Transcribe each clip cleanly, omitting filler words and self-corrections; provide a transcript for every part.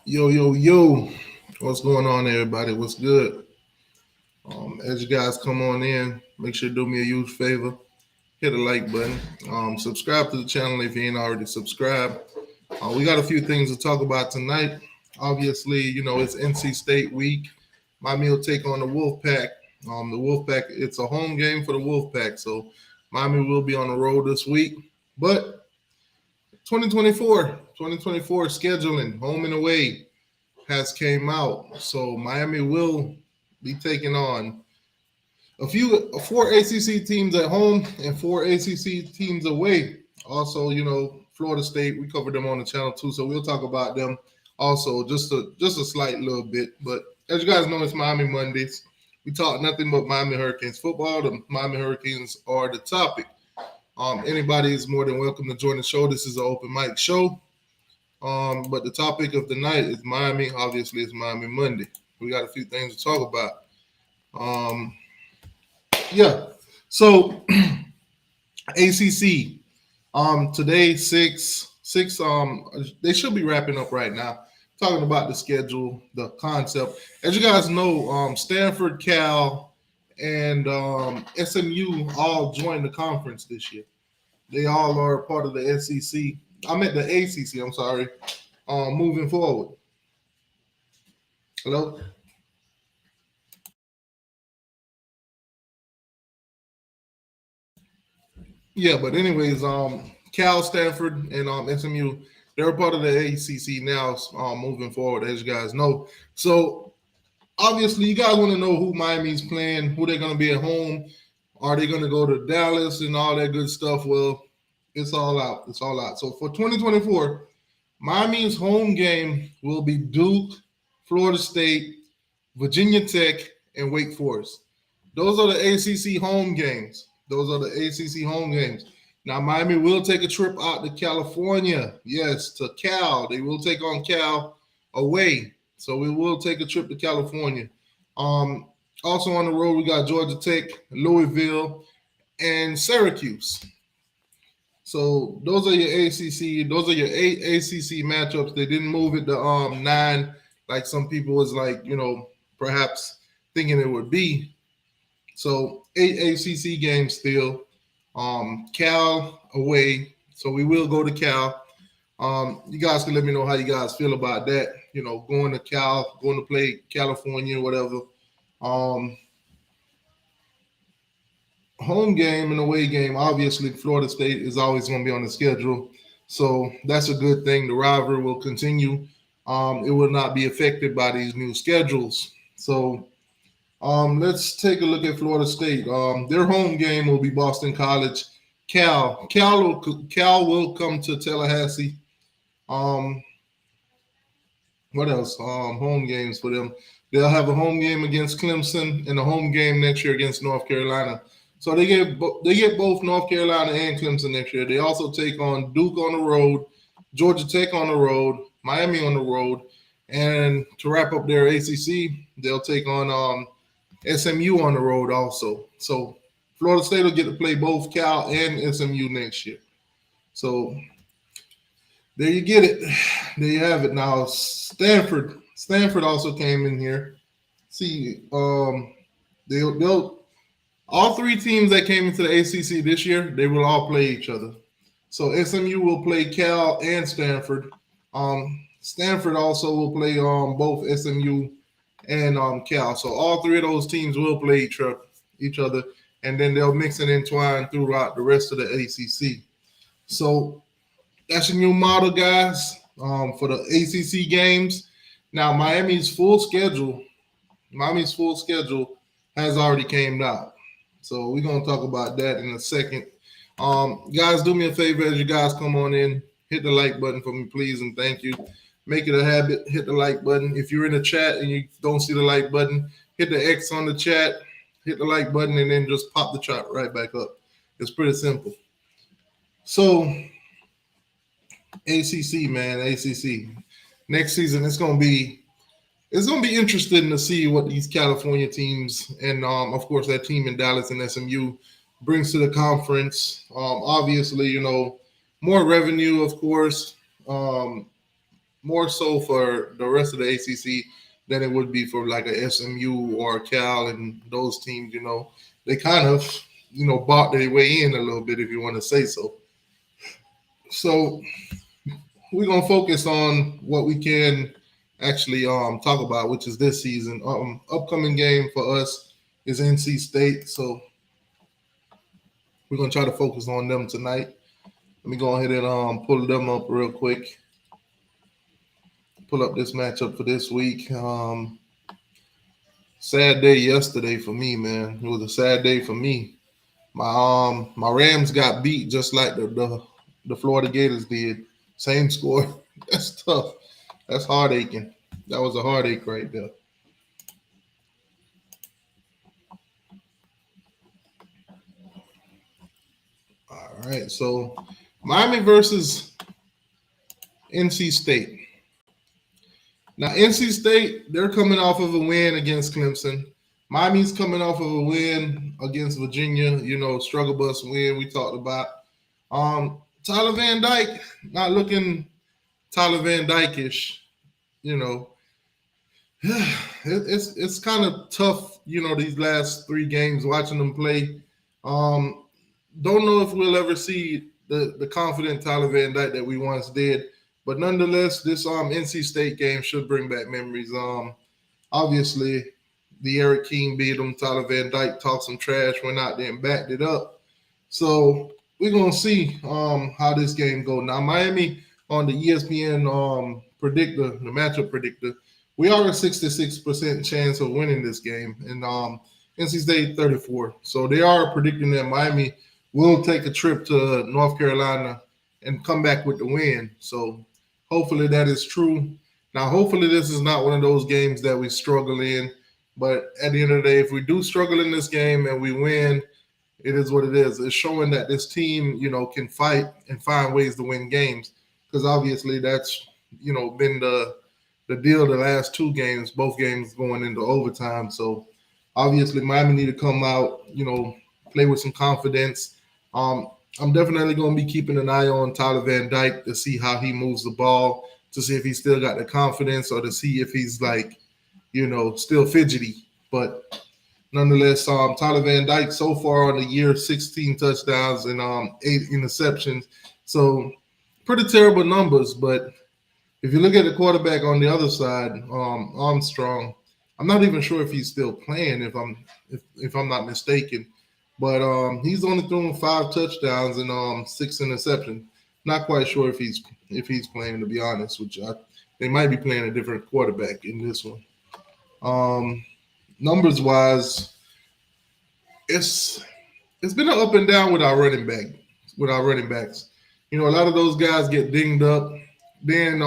Yo, yo, yo. What's going on, everybody? What's good? As you guys come on in, make sure to do me a huge favor. Hit the like button. Subscribe to the channel if you ain't already subscribed. We got a few things to talk about tonight. Obviously, it's NC State week. Miami will take on the Wolfpack. The Wolfpack, it's a home game for the Wolfpack. So Miami will be on the road this week. But 2024 scheduling, home and away has came out. So Miami will be taking on four ACC teams at home and four ACC teams away. Also, Florida State, we covered them on the channel too, so we'll talk about them also just a slight little bit. But as you guys know, it's Miami Mondays. We talk nothing but Miami Hurricanes football. The Miami Hurricanes are the topic. Anybody is more than welcome to join the show. This is an open mic show. But the topic of the night is Miami. Obviously, it's Miami Monday. We got a few things to talk about. Yeah. So ACC. Today six. They should be wrapping up right now. Talking about the schedule, the concept. As you guys know, Stanford, Cal, and SMU all joined the conference this year. They all are part of the SEC. I'm at the ACC. I'm sorry. Moving forward. Hello. Yeah, but anyways, Cal, Stanford, and SMU, they're part of the ACC now. Moving forward, as you guys know. So obviously, you guys want to know who Miami's playing, who they're going to be at home. Are they going to go to Dallas and all that good stuff? Well, it's all out. It's all out. So for 2024, Miami's home game will be Duke, Florida State, Virginia Tech, and Wake Forest. Those are the ACC home games. Those are the ACC home games. Now, Miami will take a trip out to California. Yes, to Cal. They will take on Cal away. So we will take a trip to California. Also on the road, we got Georgia Tech, Louisville, and Syracuse. So those are your ACC. Those are your eight ACC matchups. They didn't move it to nine, like some people was like, perhaps thinking it would be. So eight ACC games still. Cal away. So we will go to Cal. You guys can let me know how you guys feel about that. Going to Cal, going to play California, whatever. Home game and away game, obviously, Florida State is always going to be on the schedule. So that's a good thing. The rivalry will continue. It will not be affected by these new schedules. So let's take a look at Florida State. Their home game will be Boston College. Cal will come to Tallahassee. Um, what else? Home games for them. They'll have a home game against Clemson and a home game next year against North Carolina. So they get both North Carolina and Clemson next year. They also take on Duke on the road, Georgia Tech on the road, Miami on the road, and to wrap up their ACC, they'll take on SMU on the road also. So Florida State will get to play both Cal and SMU next year. So there you get it. There you have it. Now Stanford also came in here. See, they'll all three teams that came into the ACC this year, they will all play each other. So SMU will play Cal and Stanford. Stanford also will play both SMU and Cal. So all three of those teams will play each other, and then they'll mix and entwine throughout the rest of the ACC. So that's a new model, guys, for the ACC games. Now Miami's full schedule has already came out. So we're going to talk about that in a second. Guys, do me a favor as you guys come on in. Hit the like button for me, please, and thank you. Make it a habit. Hit the like button. If you're in the chat and you don't see the like button, hit the X on the chat, hit the like button, and then just pop the chat right back up. It's pretty simple. So ACC, man, ACC. Next season, it's going to be interesting to see what these California teams and, of course, that team in Dallas and SMU brings to the conference. Obviously, more revenue, of course, more so for the rest of the ACC than it would be for like a SMU or Cal and those teams. They kind of bought their way in a little bit, if you want to say so. So we're gonna focus on what we can actually talk about, which is this season. Upcoming game for us is NC State, so we're gonna try to focus on them tonight. Let me go ahead and pull them up real quick. Pull up this matchup for this week. Sad day yesterday for me, man. It was a sad day for me. My Rams got beat just like the Florida Gators did. Same score. That's tough. That's heartaching. That was a heartache right there. All right, so Miami versus NC State. Now, NC State, they're coming off of a win against Clemson. Miami's coming off of a win against Virginia, struggle bus win we talked about. Tyler Van Dyke, not looking Tyler Van Dyke-ish, It's kind of tough, these last 3 games watching them play. Don't know if we'll ever see the confident Tyler Van Dyke that we once did, but nonetheless, this NC State game should bring back memories. Obviously, the Eric King beat them. Tyler Van Dyke talked some trash, went out there and backed it up. So we're gonna see how this game go. Now, Miami on the ESPN predictor, the matchup predictor, we are a 66% chance of winning this game, and NC State 34. So they are predicting that Miami will take a trip to North Carolina and come back with the win. So hopefully that is true. Now, hopefully this is not one of those games that we struggle in. But at the end of the day, if we do struggle in this game and we win, it is what it is. It's showing that this team, can fight and find ways to win games. Because obviously that's, been the deal the last 2 games, both games going into overtime. So obviously Miami need to come out, play with some confidence. I'm definitely going to be keeping an eye on Tyler Van Dyke to see how he moves the ball, to see if he's still got the confidence or to see if he's still fidgety. But nonetheless, Tyler Van Dyke so far on the year, 16 touchdowns and 8 interceptions. So pretty terrible numbers, but if you look at the quarterback on the other side, Armstrong, I'm not even sure if he's still playing, if I'm not mistaken. But he's only thrown 5 touchdowns and 6 interceptions. Not quite sure if he's playing, to be honest with you. They might be playing a different quarterback in this one. Numbers wise, it's been an up and down with our running backs. A lot of those guys get dinged up. Then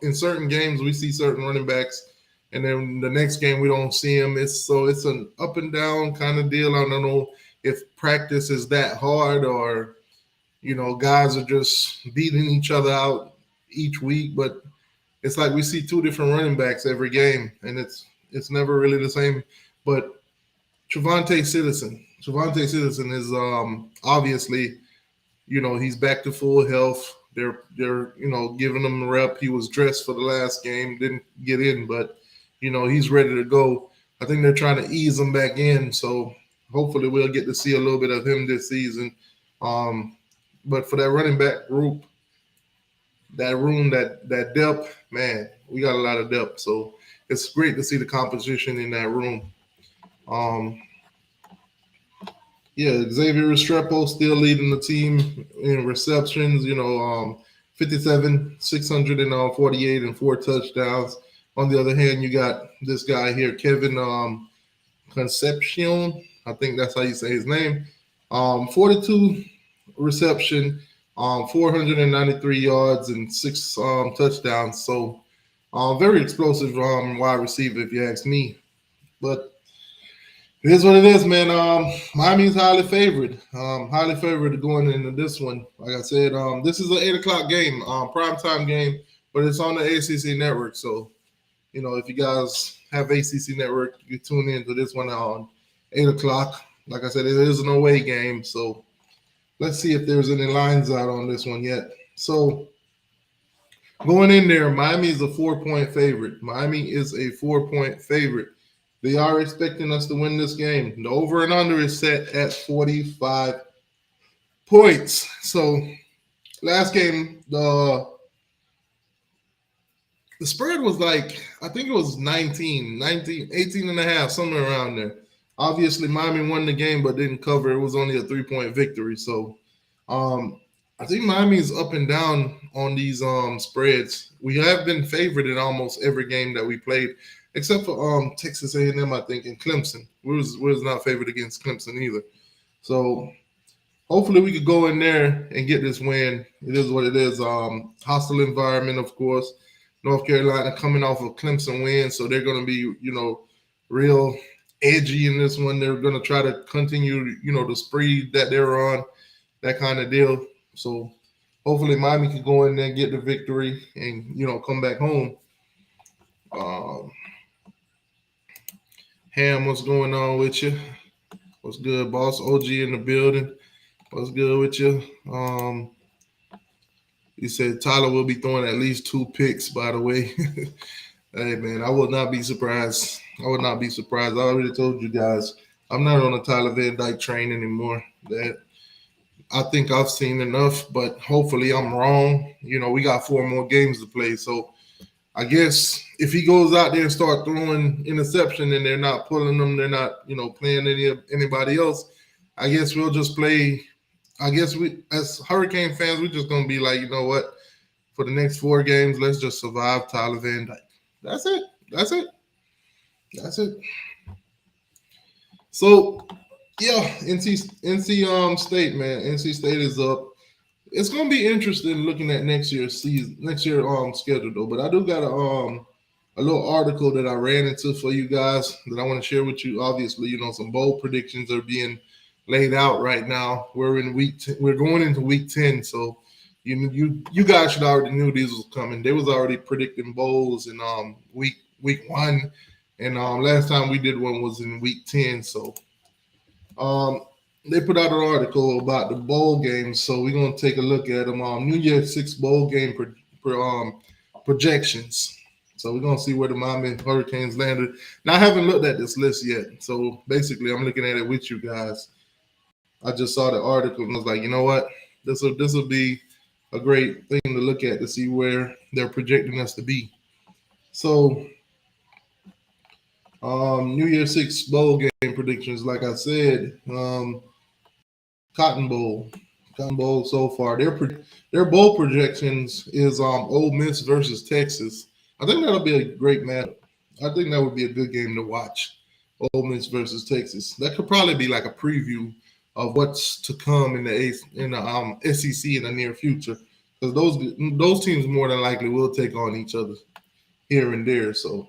in certain games we see certain running backs, and then the next game we don't see them. It's an up and down kind of deal. I don't know if practice is that hard or guys are just beating each other out each week. But it's like we see 2 different running backs every game, and it's never really the same. But Trevante Citizen is obviously, he's back to full health. They're giving him a rep. He was dressed for the last game, didn't get in, but he's ready to go. I think they're trying to ease him back in, so hopefully we'll get to see a little bit of him this season. But for that running back group, that room, that depth, man, we got a lot of depth. So it's great to see the composition in that room. Xavier Restrepo still leading the team in receptions, 57, 648 and 4 touchdowns. On the other hand, you got this guy here, Kevin Concepcion. I think that's how you say his name. 42 reception, 493 yards and 6 touchdowns. So very explosive wide receiver, if you ask me. But it is what it is, man. Miami's highly favored. Going into this one. Like I said, this is an 8:00 game, primetime game, but it's on the ACC network. So, if you guys have ACC network, you tune into this one on 8:00. Like I said, it is an away game. So let's see if there's any lines out on this one yet. So Going in there, Miami is a 4-point favorite. Miami is a 4-point favorite. They are expecting us to win this game. The over and under is set at 45 points. So last game, the spread was like, I think it was 19, 18 and a half, somewhere around there. Obviously, Miami won the game but didn't cover. It was only a 3-point victory. So um, I think Miami is up and down on these spreads. We have been favored in almost every game that we played, except for Texas A&M, I think, and Clemson. We was not favored against Clemson either. So hopefully we could go in there and get this win. It is what it is. Hostile environment, of course. North Carolina coming off of Clemson win, so they're going to be, real edgy in this one. They're going to try to continue, the spree that they're on, that kind of deal. So hopefully Miami can go in there and get the victory and, come back home. Um, Ham, what's going on with you? What's good, boss? OG in the building. What's good with you? He said Tyler will be throwing at least 2 picks, by the way. Hey, man, I would not be surprised. I would not be surprised. I already told you guys, I'm not on the Tyler Van Dyke train anymore. That I think I've seen enough, but hopefully I'm wrong. We got 4 more games to play. So I guess if he goes out there and start throwing interception and they're not pulling them, they're not, playing anybody else, I guess we'll just play. I guess we, as Hurricane fans, we're just gonna be like, you know what? For the next 4 games, let's just survive Tyler Van Dyke. That's it. That's it. That's it. So, yeah, NC State, man. NC State is up. It's gonna be interesting looking at next year's schedule though. But I do got a little article that I ran into for you guys that I want to share with you. Obviously, some bold predictions are being laid out right now. We're in we're going into week 10, so you guys should already knew these was coming. They was already predicting bowls in week 1, and last time we did one was in week 10. So they put out an article about the bowl games, so we're gonna take a look at them. New Year's 6 bowl game projections. So we're gonna see where the Miami Hurricanes landed. Now I haven't looked at this list yet, so basically I'm looking at it with you guys. I just saw the article and was like, you know what? This will be a great thing to look at to see where they're projecting us to be. So, New Year's 6 bowl game predictions, like I said, Cotton Bowl so far. Their bowl projections is Ole Miss versus Texas. I think that'll be a great matchup. I think that would be a good game to watch. Ole Miss versus Texas. That could probably be like a preview of what's to come in the SEC in the near future, because those teams more than likely will take on each other here and there. So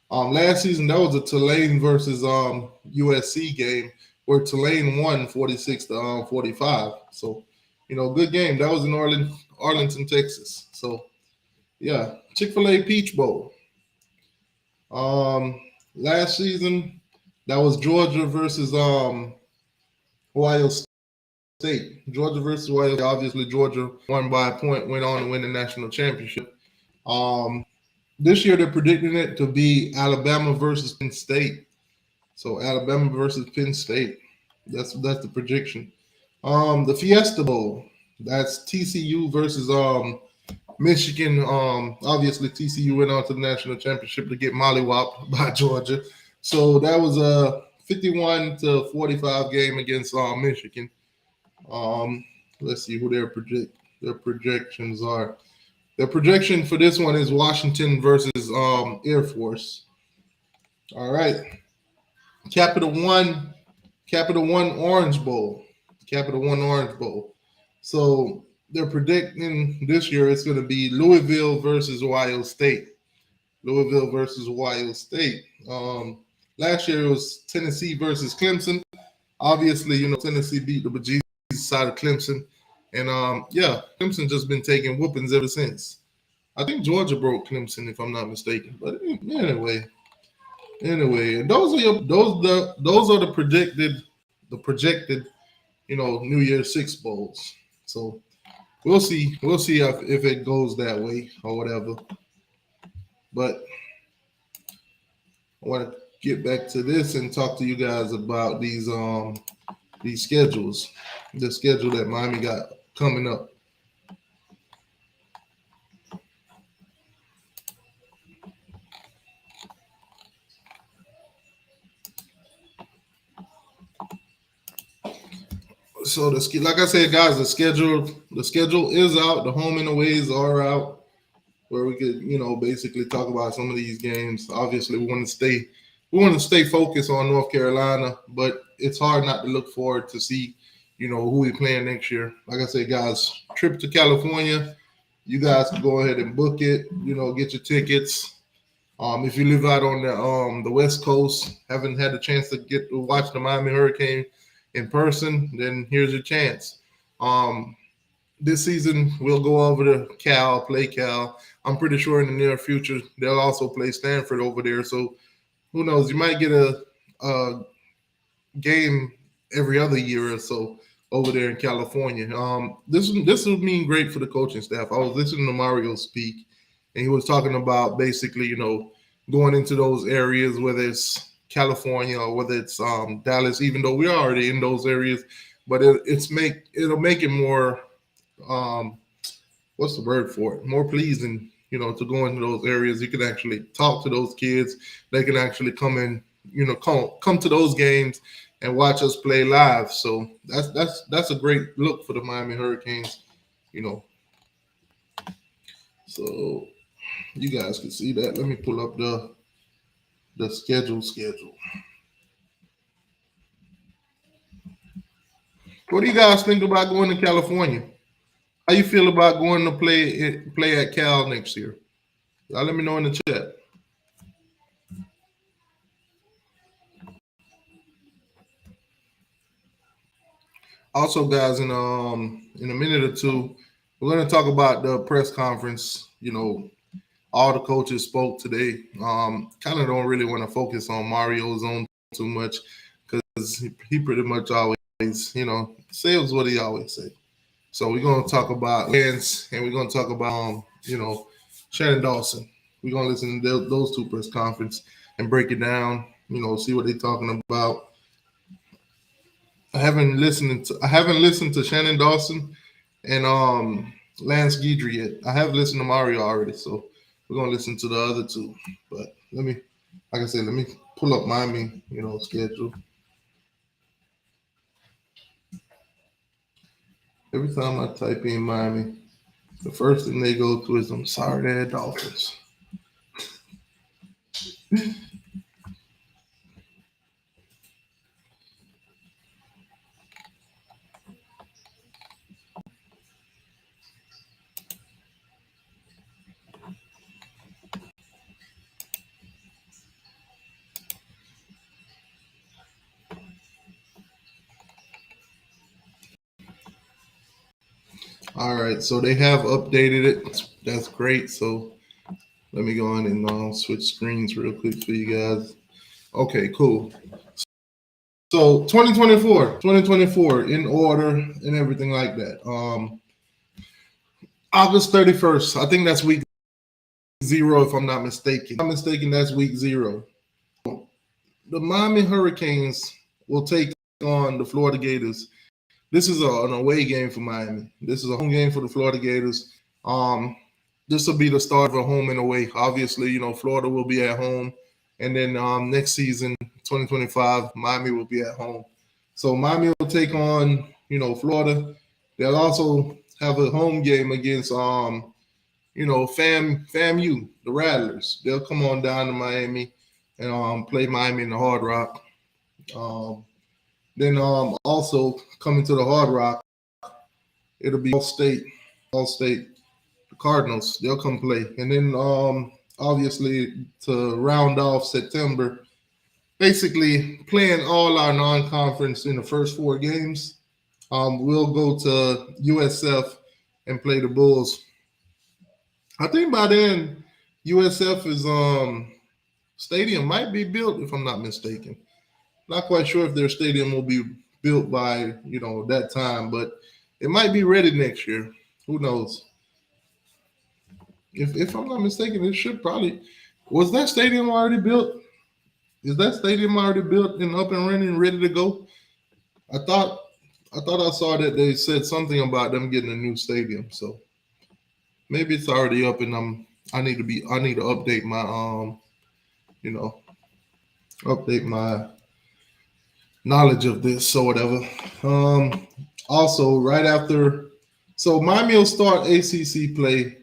last season that was a Tulane versus USC game where Tulane won 46 to 45. So good game. That was in Arlington, Texas. So yeah, Chick-fil-A Peach Bowl. Last season that was Georgia versus Ohio State. Georgia versus Ohio State. Obviously, Georgia won by a point, went on to win the national championship. This year, they're predicting it to be Alabama versus Penn State. So Alabama versus Penn State. That's the prediction. The Fiesta Bowl. That's TCU versus Michigan. Obviously, TCU went on to the national championship to get mollywopped by Georgia. So that was a 51 to 45 game against Michigan. Let's see who their projections are. Their projection for this one is Washington versus Air Force. All right. Capital One Orange Bowl. Capital One Orange Bowl. So they're predicting this year it's going to be Louisville versus Ohio State. Louisville versus Ohio State. Last year it was Tennessee versus Clemson. Obviously, Tennessee beat the bejesus side of Clemson. And Clemson just been taking whoopings ever since. I think Georgia broke Clemson, if I'm not mistaken. But anyway, those are the projected, New Year's 6 bowls. So we'll see. We'll see if it goes that way or whatever. But I want to get back to this and talk to you guys about these schedules. The schedule that Miami got coming up. So like I said, guys, the schedule is out. The home and aways are out, where we could basically talk about some of these games. Obviously, we want to stay focused on North Carolina, but it's hard not to look forward to see who we playing next year. Like I said, guys, trip to California, you guys can go ahead and book it. Get your tickets. If you live out on the West Coast, haven't had the chance to get to watch the Miami Hurricane in person, then here's your chance. Um, this season we'll go over to Cal, play Cal. I'm pretty sure in the near future they'll also play Stanford over there. So who knows? You might get a game every other year or so over there in California. This would mean great for the coaching staff. I was listening to Mario speak, and he was talking about basically, going into those areas, whether it's California or whether it's Dallas, even though we're already in those areas, but it'll make it more what's the word for it? More pleasing, to go into those areas. You can actually talk to those kids. They can actually come in, come to those games and watch us play live. So that's a great look for the Miami Hurricanes, you know. So you guys can see that. Let me pull up the schedule. What do you guys think about going to California? How you feel about going to play at Cal next year? Y'all let me know in the chat. Also, guys, in a minute or two, we're going to talk about the press conference. All the coaches spoke today. Kind of don't really want to focus on Mario's own too much because he pretty much always, says what he always say. So we're going to talk about Lance, and we're going to talk about, Shannon Dawson. We're going to listen to those two press conference and break it down. See what they're talking about. I haven't listened to Shannon Dawson and Lance Guidry yet. I have listened to Mario already, so we're gonna listen to the other two. But like I said, let me pull up Miami, schedule. Every time I type in Miami, the first thing they go to is I'm sorry they're Dolphins. All right, so they have updated it. That's great. So let me go on and switch screens real quick for you guys. Okay, cool. So 2024 in order and everything like that. August 31st. I think that's week 0, if I'm not mistaken. If I'm mistaken, that's week 0. The Miami Hurricanes will take on the Florida Gators. This is an away game for Miami. This is a home game for the Florida Gators. This will be the start of a home and away. Obviously, Florida will be at home. And then next season, 2025, Miami will be at home. So Miami will take on, Florida. They'll also have a home game against, FAMU, the Rattlers. They'll come on down to Miami and play Miami in the Hard Rock. Then also coming to the Hard Rock, it'll be All-State, the Cardinals. They'll come play. And then obviously to round off September, basically playing all our non-conference in the first 4 games. We'll go to USF and play the Bulls. I think by then USF is stadium might be built, if I'm not mistaken. Not quite sure if their stadium will be built by that time, but it might be ready next year. Who knows? If I'm not mistaken, it should probably was that stadium already built? Is that stadium already built and up and running, ready to go? I thought I thought I saw that they said something about them getting a new stadium. So maybe it's already up and I need to update my you know update my knowledge of this or whatever. Um Also right after so Miami will start ACC play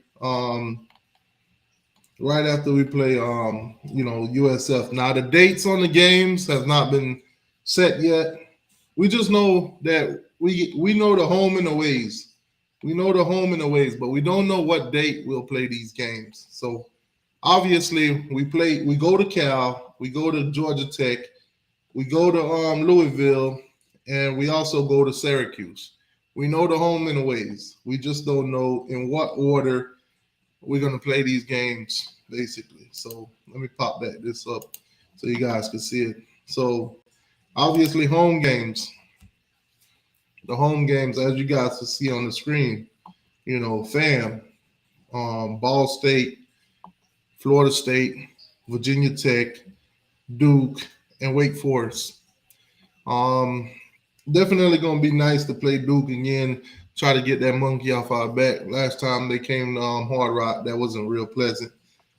right after we play USF. Now the dates on the games have not been set yet. We just know that we know the home and the ways. We know the home and the ways, but we don't know what date we'll play these games. So obviously we go to Cal, we go to Georgia Tech, we go to Louisville, and we also go to Syracuse. We know the home and the ways. We just don't know in what order we're gonna play these games, basically. So let me pop this up so you guys can see it. So obviously home games. The home games, as you guys can see on the screen, FAM, Ball State, Florida State, Virginia Tech, Duke, and Wake Forest. Um, Definitely gonna be nice to play Duke again. Try to get that monkey off our back. Last time they came to Hard Rock, that wasn't real pleasant.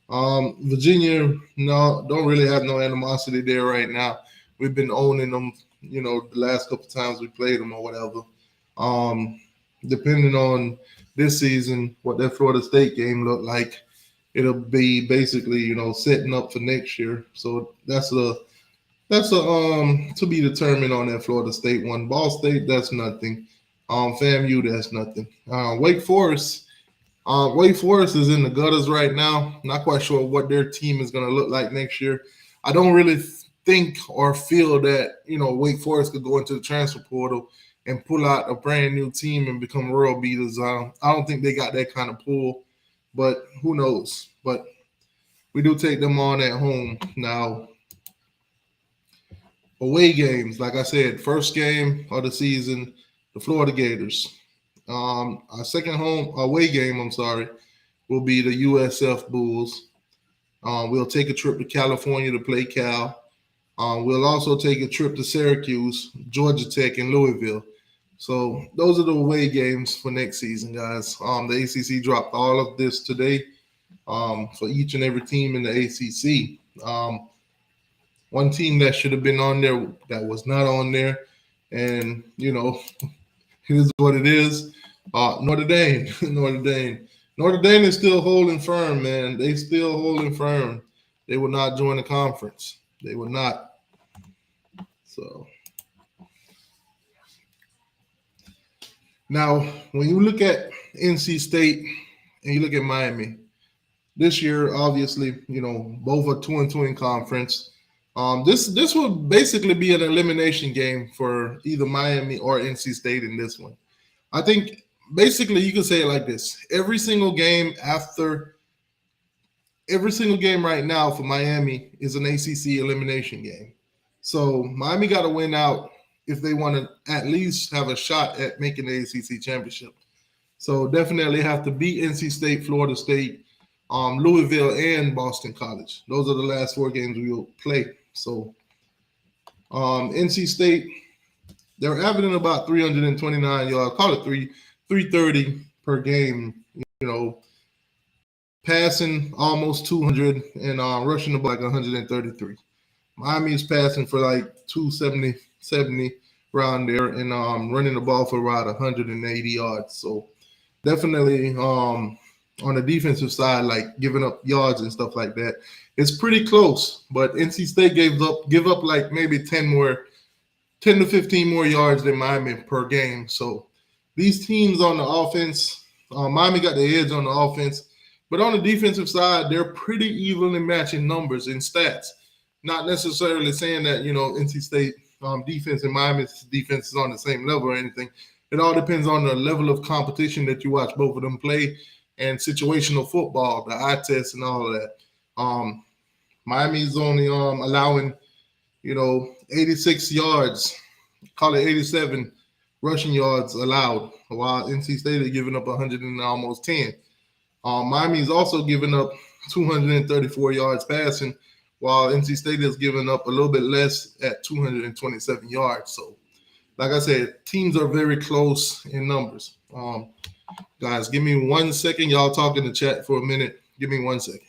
Virginia, no, don't really have no animosity there right now. We've been owning them, the last couple times we played them or whatever. Um, Depending on this season, what that Florida State game looked like, it'll be basically, setting up for next year. So that's a to be determined on that Florida State one. Ball State, that's nothing. FAMU, that's nothing. Wake Forest is in the gutters right now. Not quite sure what their team is going to look like next year. I don't really think or feel that Wake Forest could go into the transfer portal and pull out a brand new team and become world beaters. I don't think they got that kind of pull, but who knows? But we do take them on at home now. Away games, like I said, first game of the season, the Florida Gators. Our second home away game, I'm sorry, will be the USF Bulls. We'll take a trip to California to play Cal. We'll also take a trip to Syracuse, Georgia Tech, and Louisville. So those are the away games for next season, guys. The ACC dropped all of this today for each and every team in the ACC. One team that should have been on there that was not on there, and it is what it is. Notre Dame, Notre Dame is still holding firm, man. They still holding firm. They will not join the conference. They will not. So now, when you look at NC State and you look at Miami, this year, obviously, both are 2-2 in conference. This will basically be an elimination game for either Miami or NC State in this one. I think basically you can say it like this: every single game right now for Miami is an ACC elimination game. So Miami got to win out if they want to at least have a shot at making the ACC championship. So definitely have to beat NC State, Florida State, Louisville, and Boston College. Those are the last 4 games we will play. So NC State, they're averaging about 329 yards, call it 330 per game, passing almost 200 and rushing about like 133. Miami is passing for like 270 around there and running the ball for about 180 yards. So definitely on the defensive side, like giving up yards and stuff like that, it's pretty close. But NC State give up like maybe 10 to 15 more yards than Miami per game. So these teams on the offense, Miami got the edge on the offense, but on the defensive side, they're pretty evenly matching numbers and stats. Not necessarily saying that NC State defense and Miami's defense is on the same level or anything. It all depends on the level of competition that you watch both of them play and situational football, the eye test and all of that. Miami's only allowing 86 yards, call it 87 rushing yards allowed, while NC State is giving up 100 and almost 10. Miami is also giving up 234 yards passing, while NC State is giving up a little bit less at 227 yards. So, like I said, teams are very close in numbers. Guys, give me 1 second. Y'all talk in the chat for a minute. Give me 1 second.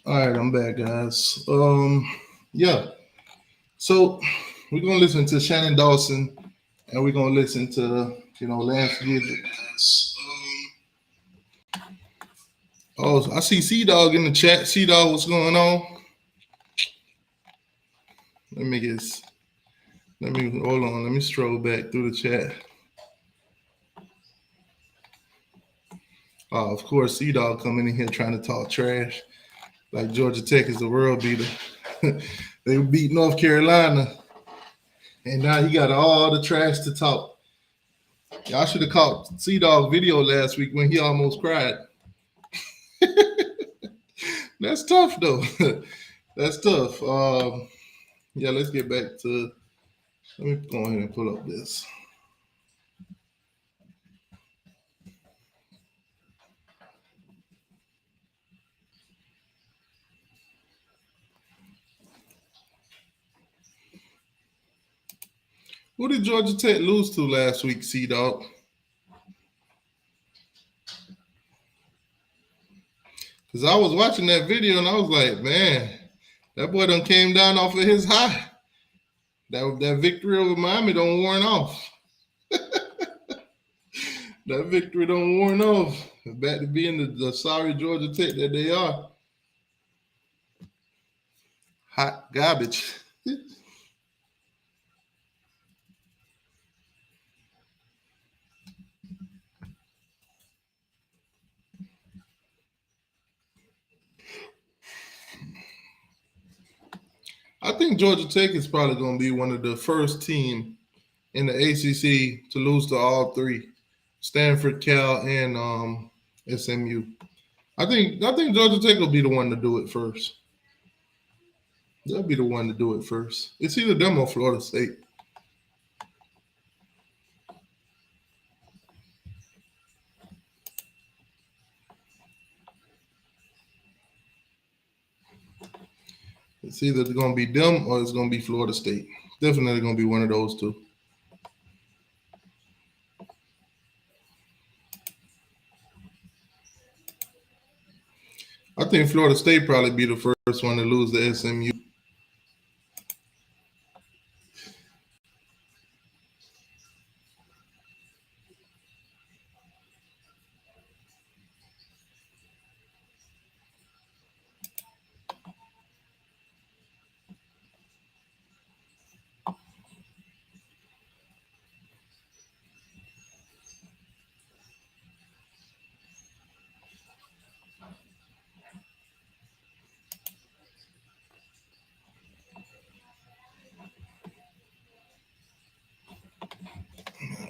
All right, I'm back, guys. Yeah. So we're gonna listen to Shannon Dawson, and we're gonna listen to Lance Gidget. Oh, I see C Dog in the chat. C Dog, what's going on? Let me hold on. Let me stroll back through the chat. Of course, C Dog coming in here trying to talk trash, like Georgia Tech is the world beater. They beat North Carolina, and now he got all the trash to talk. Y'all should have caught C-Dog video last week when he almost cried. That's tough though. That's tough. Yeah, let's get back to. Let me go ahead and pull up this. Who did Georgia Tech lose to last week, C-Dog? Because I was watching that video and I was like, man, that boy done came down off of his high. That victory over Miami don't warn off. That victory don't warn off. Back to being the sorry Georgia Tech that they are. Hot garbage. I think Georgia Tech is probably going to be one of the first team in the ACC to lose to all three: Stanford, Cal, and SMU. I think Georgia Tech will be the one to do it first. They'll be the one to do it first. It's either them or Florida State. It's either going to be them or it's going to be Florida State. Definitely going to be one of those two. I think Florida State probably be the first one to lose to SMU.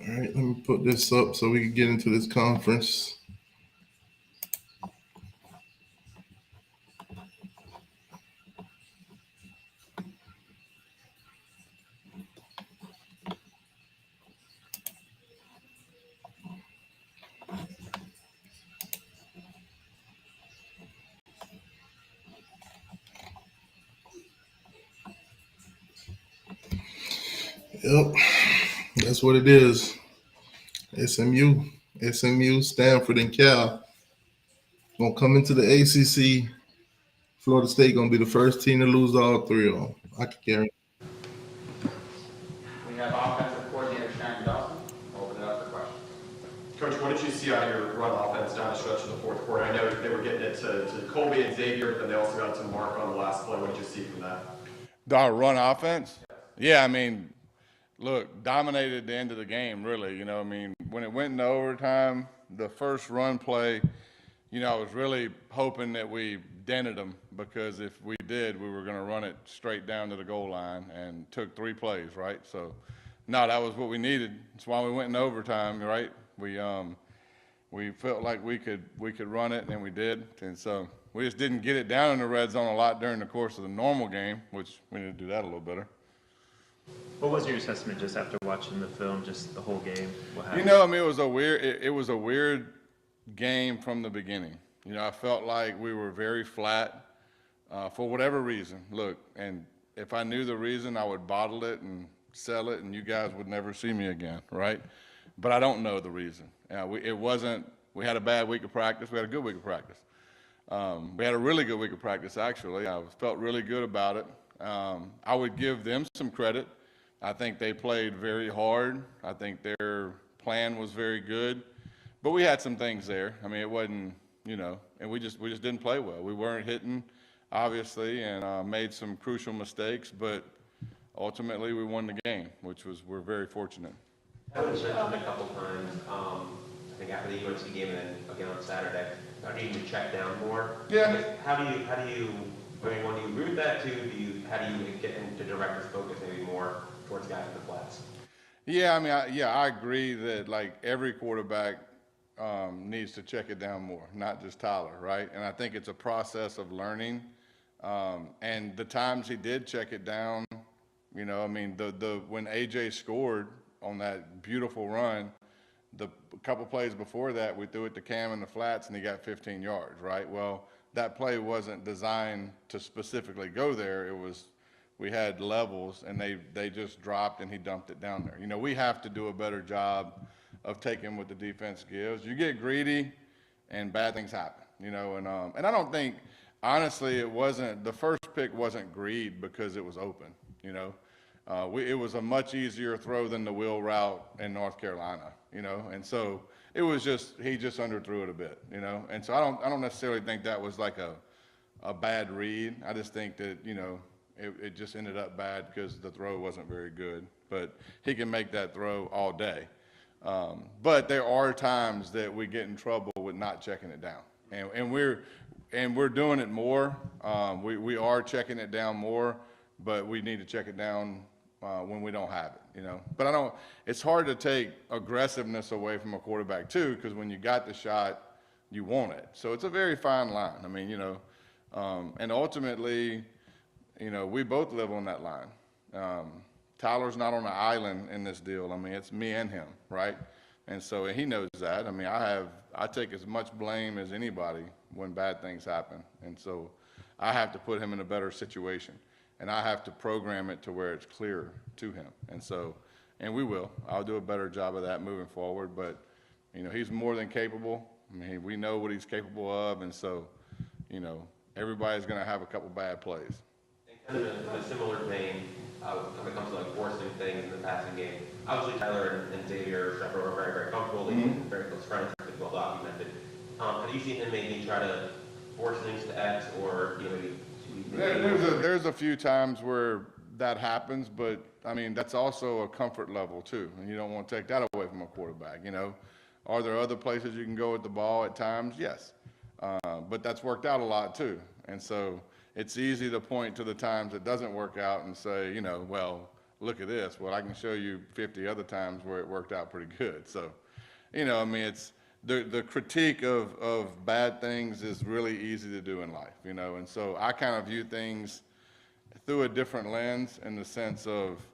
All right, let me put this up so we can get into this conference. Yep, that's what it is. SMU, Stanford, and Cal gonna come into the ACC. Florida State gonna be the first team to lose all three of them. I can guarantee. We have offensive coordinator Shannon Dawson. Open it up for questions. Coach, what did you see out of your run offense down the stretch of the fourth quarter? I know they were getting it to Colby and Xavier, but then they also got to Mark on the last play. What did you see from that? Our run offense? Yeah, I mean, look, dominated the end of the game, really. You know, I mean, when it went into overtime, the first run play, you know, I was really hoping that we dented them because if we did, we were going to run it straight down to the goal line and took 3 plays, right? So, no, that was what we needed. That's why we went in overtime, right? We felt like we could run it, and we did. And so we just didn't get it down in the red zone a lot during the course of the normal game, which we need to do that a little better. What was your assessment just after watching the film, just the whole game? What happened? You know, I mean, it was a weird game from the beginning. You know, I felt like we were very flat for whatever reason. Look, and if I knew the reason, I would bottle it and sell it, and you guys would never see me again, right? But I don't know the reason. We had a bad week of practice. We had a good week of practice. We had a really good week of practice, actually. I felt really good about it. I would give them some credit. I think they played very hard. I think their plan was very good. But we had some things there. I mean, it wasn't, you know, and we just didn't play well. We weren't hitting, obviously, and made some crucial mistakes. But ultimately, we won the game, we're very fortunate. That was mentioned a couple times, I think after the UNC game and then again on Saturday, about needing to check down more. Yeah. How do you, I mean, when do you root that to? How do you get into director's focus maybe more towards guys in the flats? Yeah, I mean, I agree that like every quarterback needs to check it down more, not just Tyler, right? And I think it's a process of learning. And the times he did check it down, I mean, the when AJ scored on that beautiful run, the couple plays before that, we threw it to Cam in the flats and he got 15 yards, right? Well, that play wasn't designed to specifically go there. It was, we had levels and they just dropped and he dumped it down there. We have to do a better job of taking what the defense gives. You get greedy and bad things happen, and I don't think, honestly, the first pick wasn't greed because it was open, it was a much easier throw than the wheel route in North Carolina, and so it was he just underthrew it a bit, and so I don't necessarily think that was like a bad read. I just think that, it just ended up bad because the throw wasn't very good, but he can make that throw all day. But there are times that we get in trouble with not checking it down, and we're doing it more. We are checking it down more, but we need to check it down when we don't have it, But it's hard to take aggressiveness away from a quarterback too, because when you got the shot, you want it. So it's a very fine line. I mean, and ultimately, we both live on that line. Tyler's not on an island in this deal. I mean, it's me and him, right? And so he knows that. I mean, I take as much blame as anybody when bad things happen. And so I have to put him in a better situation. And I have to program it to where it's clear to him. And so, and we will. I'll do a better job of that moving forward. But, he's more than capable. I mean, we know what he's capable of. And so, everybody's going to have a couple bad plays. And kind of in a similar vein, when it comes to like forcing things in the passing game, obviously Tyler and Xavier Shepard are very, very comfortable. They've been very close friends. It's been well documented. Have you seen him maybe try to force things to X or maybe? There's a few times where that happens, but I mean that's also a comfort level too, and you don't want to take that away from a quarterback. Are there other places you can go with the ball at times? Yes, but that's worked out a lot too, and so it's easy to point to the times it doesn't work out and say, well, look at this. Well, I can show you 50 other times where it worked out pretty good. So, I mean, it's the critique of bad things is really easy to do in life, and so I kind of view things through a different lens in the sense of,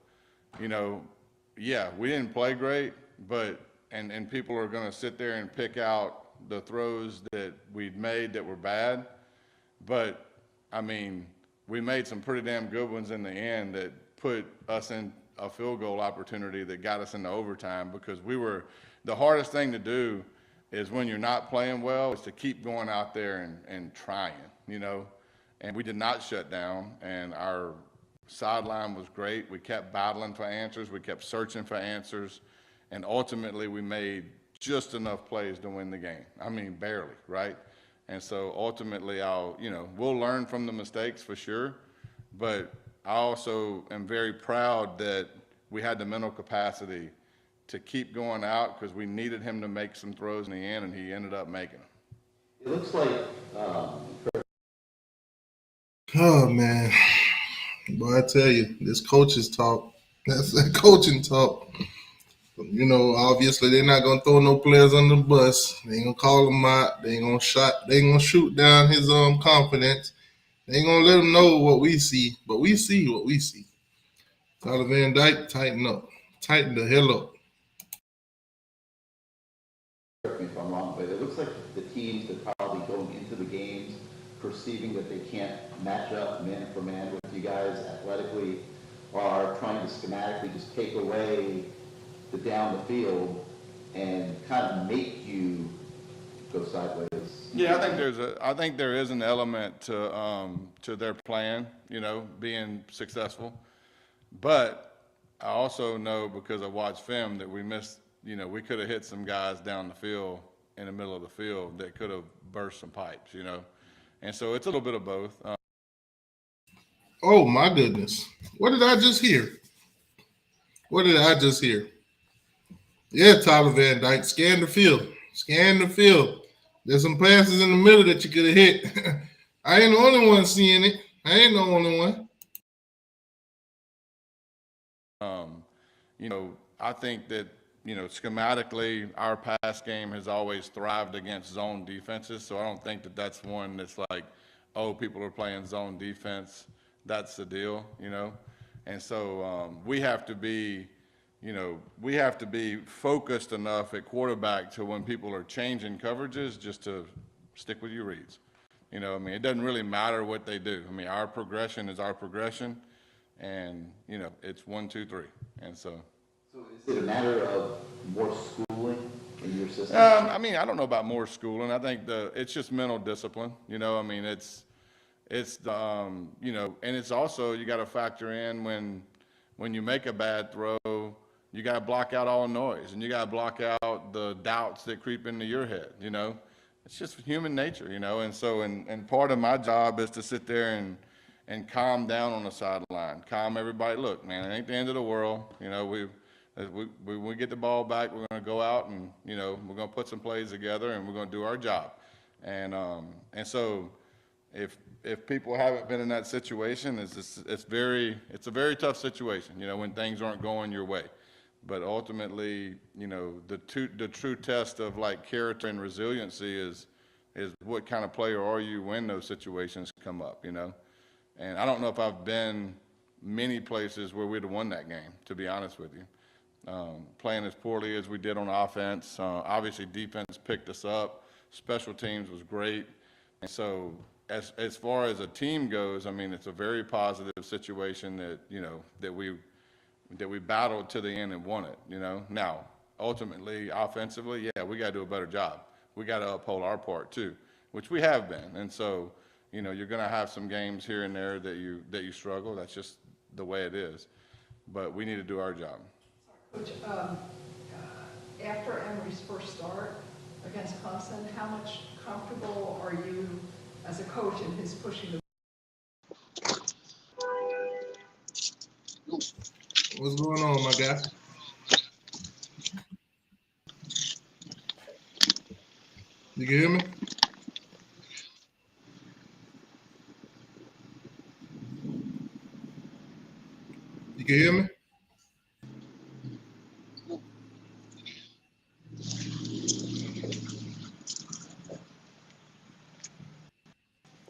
yeah, we didn't play great, but, and people are going to sit there and pick out the throws that we'd made that were bad, but I mean, we made some pretty damn good ones in the end that put us in a field goal opportunity that got us into overtime because the hardest thing to do is when you're not playing well is to keep going out there and trying, and we did not shut down and our sideline was great. We kept battling for answers. We kept searching for answers, and ultimately we made just enough plays to win the game. I mean, barely, right? And so ultimately we'll learn from the mistakes for sure, but I also am very proud that we had the mental capacity to keep going out because we needed him to make some throws in the end, and he ended up making them. It looks like, Oh man, boy, I tell you, this coach's talk. That's that coaching talk. Obviously they're not gonna throw no players on the bus. They ain't gonna call them out. They ain't gonna shoot down his confidence. They ain't gonna let him know what we see, but we see what we see. Tyler Van Dyke, tighten up, tighten the hell up. correct me if I'm wrong, but it looks like the teams that probably going into the games perceiving that they can't match up man for man with you guys athletically are trying to schematically just take away the down the field and kind of make you go sideways. Yeah, I think there is an element to their plan, being successful. But I also know because I watched film that we missed, we could have hit some guys down the field in the middle of the field that could have burst some pipes, And so it's a little bit of both. Oh my goodness. What did I just hear? Yeah, Tyler Van Dyke, scan the field. There's some passes in the middle that you could have hit. I ain't the only one seeing it. I ain't the only one. I think that, schematically, our pass game has always thrived against zone defenses. So I don't think that that's one that's like, oh, people are playing zone defense. That's the deal, And so we have to be focused enough at quarterback to when people are changing coverages just to stick with your reads. It doesn't really matter what they do. Our progression is our progression, and, it's 1, 2, 3. And so is it a matter of more schooling in your system? I don't know about more schooling. I think it's just mental discipline. It's and it's also, you got to factor in when you make a bad throw, you got to block out all noise, and you got to block out the doubts that creep into your head. It's just human nature, And so, and part of my job is to sit there and calm down on the sideline, calm everybody. Look, man, it ain't the end of the world. When we get the ball back, we're going to go out and, we're going to put some plays together, and we're going to do our job. And so if people haven't been in that situation, it's a very tough situation, when things aren't going your way. But ultimately, the true test of like character and resiliency is what kind of player are you when those situations come up, And I don't know if I've been many places where we'd have won that game, to be honest with you. Playing as poorly as we did on offense. Obviously, defense picked us up. Special teams was great. And so as far as a team goes, it's a very positive situation that, that we battled to the end and won it, Now, ultimately, offensively, yeah, we got to do a better job. We got to uphold our part too, which we have been. And so, you're going to have some games here and there that you struggle. That's just the way it is. But we need to do our job. Coach, after Emery's first start against Clemson, how much comfortable are you as a coach in his pushing the? What's going on, my guy? You can hear me? You can hear me?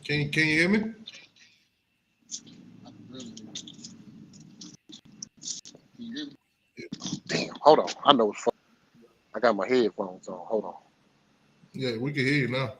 Can you hear me? Damn, hold on. I know it's fun. I got my headphones on. Hold on. Yeah, we can hear you now.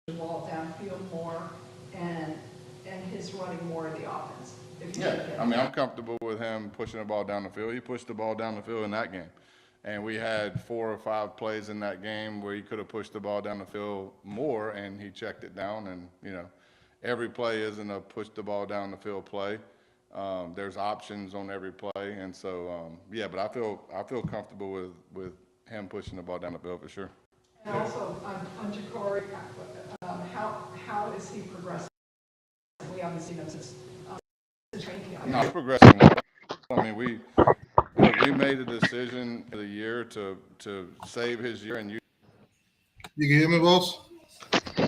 The ball downfield more and his running more of the offense. Yeah, I'm comfortable with him pushing the ball down the field. He pushed the ball down the field in that game. And we had 4 or 5 plays in that game where he could have pushed the ball down the field more, and he checked it down. And, every play isn't a push the ball down the field play. There's options on every play. And so, yeah, but I feel comfortable with him pushing the ball down the field for sure. And also on Ja'Cory, how is he progressing? We obviously know since training camp. No, he's progressing well. We made a decision the year to save his year, and You can hear me, boss?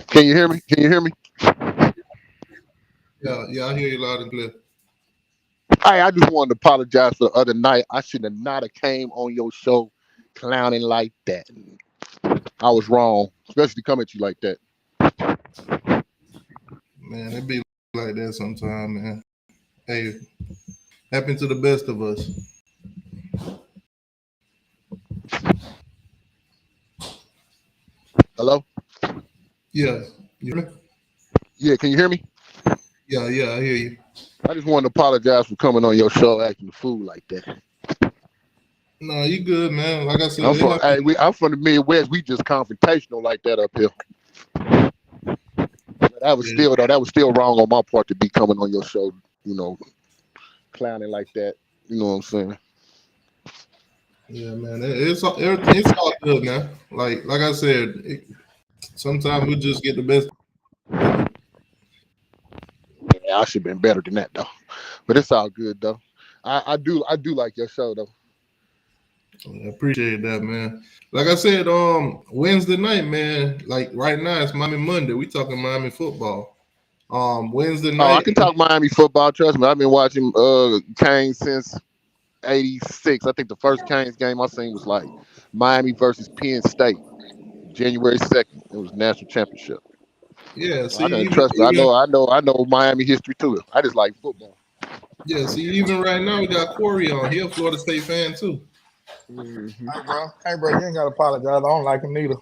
Can you hear me? Can you hear me? Yeah, I hear you loud and clear. Hey, I just wanted to apologize for the other night. I should have not have came on your show clowning like that. I was wrong, especially come at you like that. Man, it be like that sometime, man. Hey, happen to the best of us. Hello? Yeah, you hear me? Yeah, can you hear me? Yeah, I hear you. I just wanted to apologize for coming on your show acting a fool like that. No, you good, man. Like I said, I'm from the Midwest. We just confrontational like that up here. That was still though. That was still wrong on my part to be coming on your show, clowning like that. You know what I'm saying? Yeah, man. It's all good, man. Like I said, sometimes we just get the best. Yeah, I should have been better than that though. But it's all good though. I do like your show though. I appreciate that, man. Like I said, Wednesday night, man. Like right now, it's Miami Monday. We talking Miami football. Wednesday Oh, I night. can talk Miami football. Trust me, I've been watching Canes since '86. I think the first Canes game I seen was like Miami versus Penn State, January 2nd. It was national championship. Yeah, So I see, can trust me. even I know Miami history too. I just like football. yeah, see, even right now we got Corey on. He a Florida State fan too. Mm-hmm. Hey, bro, you ain't gotta apologize. I don't like him neither.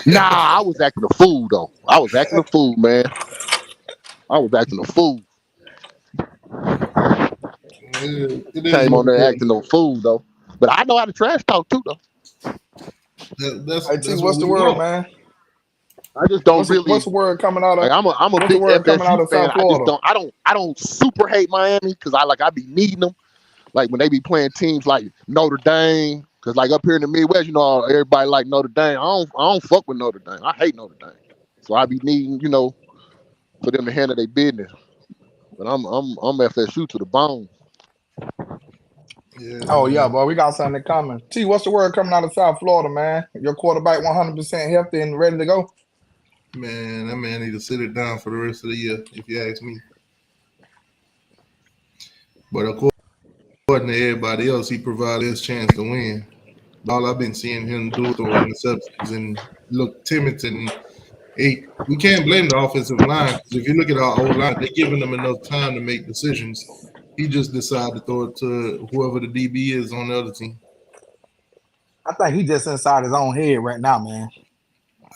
Nah, I was acting a fool though. I was acting a fool, man. I was acting a fool. It is Came what on there it is. acting no fool though. But I know how to trash talk too though. Hey, T, That's what what's the we word, want. man? I just don't What's really the word coming out of? like. I'm a What's the big word coming out FSU of fan. South I just Florida? I don't super hate Miami because I be needing them. Like when they be playing teams like Notre Dame, because like up here in the Midwest, everybody like Notre Dame. I don't fuck with Notre Dame. I hate Notre Dame. So I be needing, for them to handle their business. But I'm FSU to the bone. Yeah, Oh yeah, man. boy, we got something coming. T, what's the word coming out of South Florida, man? Your quarterback 100% healthy and ready to go. Man, that man need to sit it down for the rest of the year, if you ask me. But according to everybody else, he provided his chance to win. All I've been seeing him do is throw interceptions and look timid and we can't blame the offensive line because if you look at our old line, they're giving them enough time to make decisions. He just decided to throw it to whoever the DB is on the other team. I think he just inside his own head right now, man.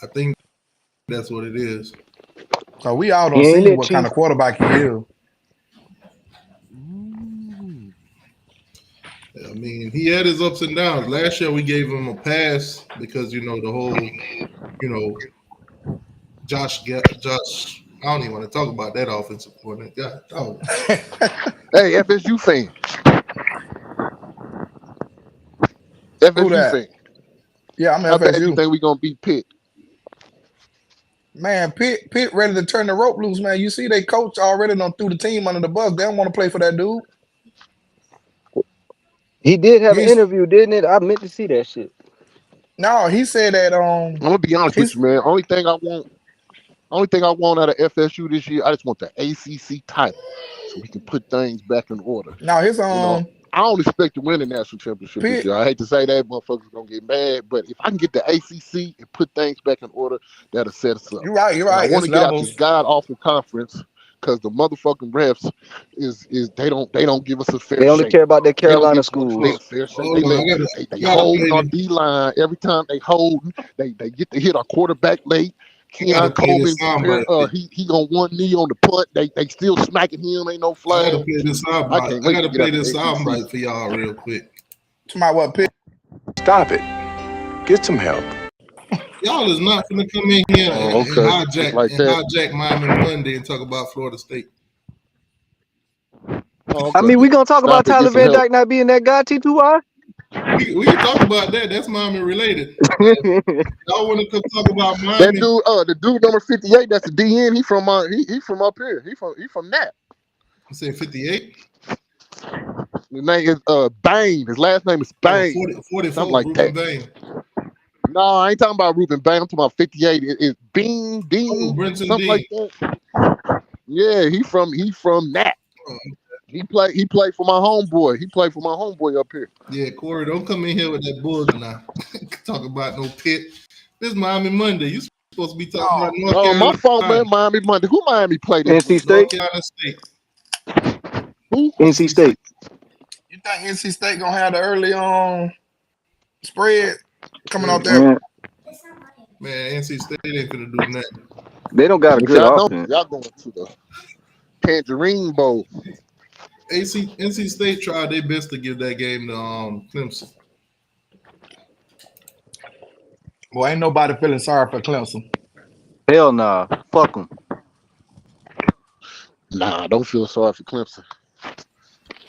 I think that's what it is. So we all He don't ain't see it, what kind Chief. of quarterback he is. I mean, he had his ups and downs. Last year we gave him a pass because the whole, Josh. I don't even want to talk about that offensive coordinator. God, Hey, FSU fan. Who FSU that? fan. Yeah, I'm How bad you FSU. think we gonna beat Pitt? Man, Pitt ready to turn the rope loose, man. You see, they coach already done threw the team under the bus. They don't want to play for that dude. He did have an He's interview, didn't it? I meant to see that shit. no, he said that I'm gonna be honest with he's you, man. Only thing I want out of FSU this year, I just want the ACC title, so we can put things back in order. now his I don't expect to win the national championship this Pitt. year. I hate to say that, motherfuckers gonna get mad, but if I can get the ACC and put things back in order, that'll set us up. You're right. And I want It's to get out this levels. god awful conference because the motherfucking refs is they don't give us a fair They only shake. care about their They don't Carolina give Florida State schools. a fair shake. hold on, They I gotta holding play our this. D line every time they holding. They get to hit our quarterback late. I gotta Keon play this Coleman, soundbite. he on one knee on the punt. They still smacking him. Ain't no I gotta flag. play this I soundbite. can't I wait to gotta get play out the this ACC. soundbite for y'all real quick. To my what Pitt? Stop it. Get some help. Y'all is not gonna come in here Oh, and okay. Just like that. hijack Miami Monday and talk about Florida State. Oh, I okay. mean, we gonna talk about Stop it. Get Tyler some Van help. Dyke not being that guy, T2I? We can talk about that. That's Miami related. Y'all want to come talk about That Miami? dude, the dude number 58, that's the DN. He from up here. He from that. You say 58? His name is Bain. His last name is Oh, Bain. 44, Something like Ruben that. Bain. No, I ain't talking about Ruben Bain. I'm talking about 58. It's Bean, Oh, Dean, Brenton something like Dean. that. Yeah, he from that. Oh, He played for my homeboy. He played for my homeboy up here. yeah, Corey, don't come in here with that bullshit now. Talk about no Pitt. This Miami Monday. You supposed to be talking about North Oh, my fault, Carolina. man. Miami Monday. Who Miami played this NC week? State? North Carolina State. Who? NC State. You think NC State gonna have the early spread coming out there? Man, Man, NC State ain't gonna do nothing. they don't got a If good y'all don't, offense. y'all going to the Tangerine Bowl. NC State tried their best to give that game to Clemson. Well, ain't nobody feeling sorry for Clemson. Hell nah. Fuck them. Nah, I don't feel sorry for Clemson.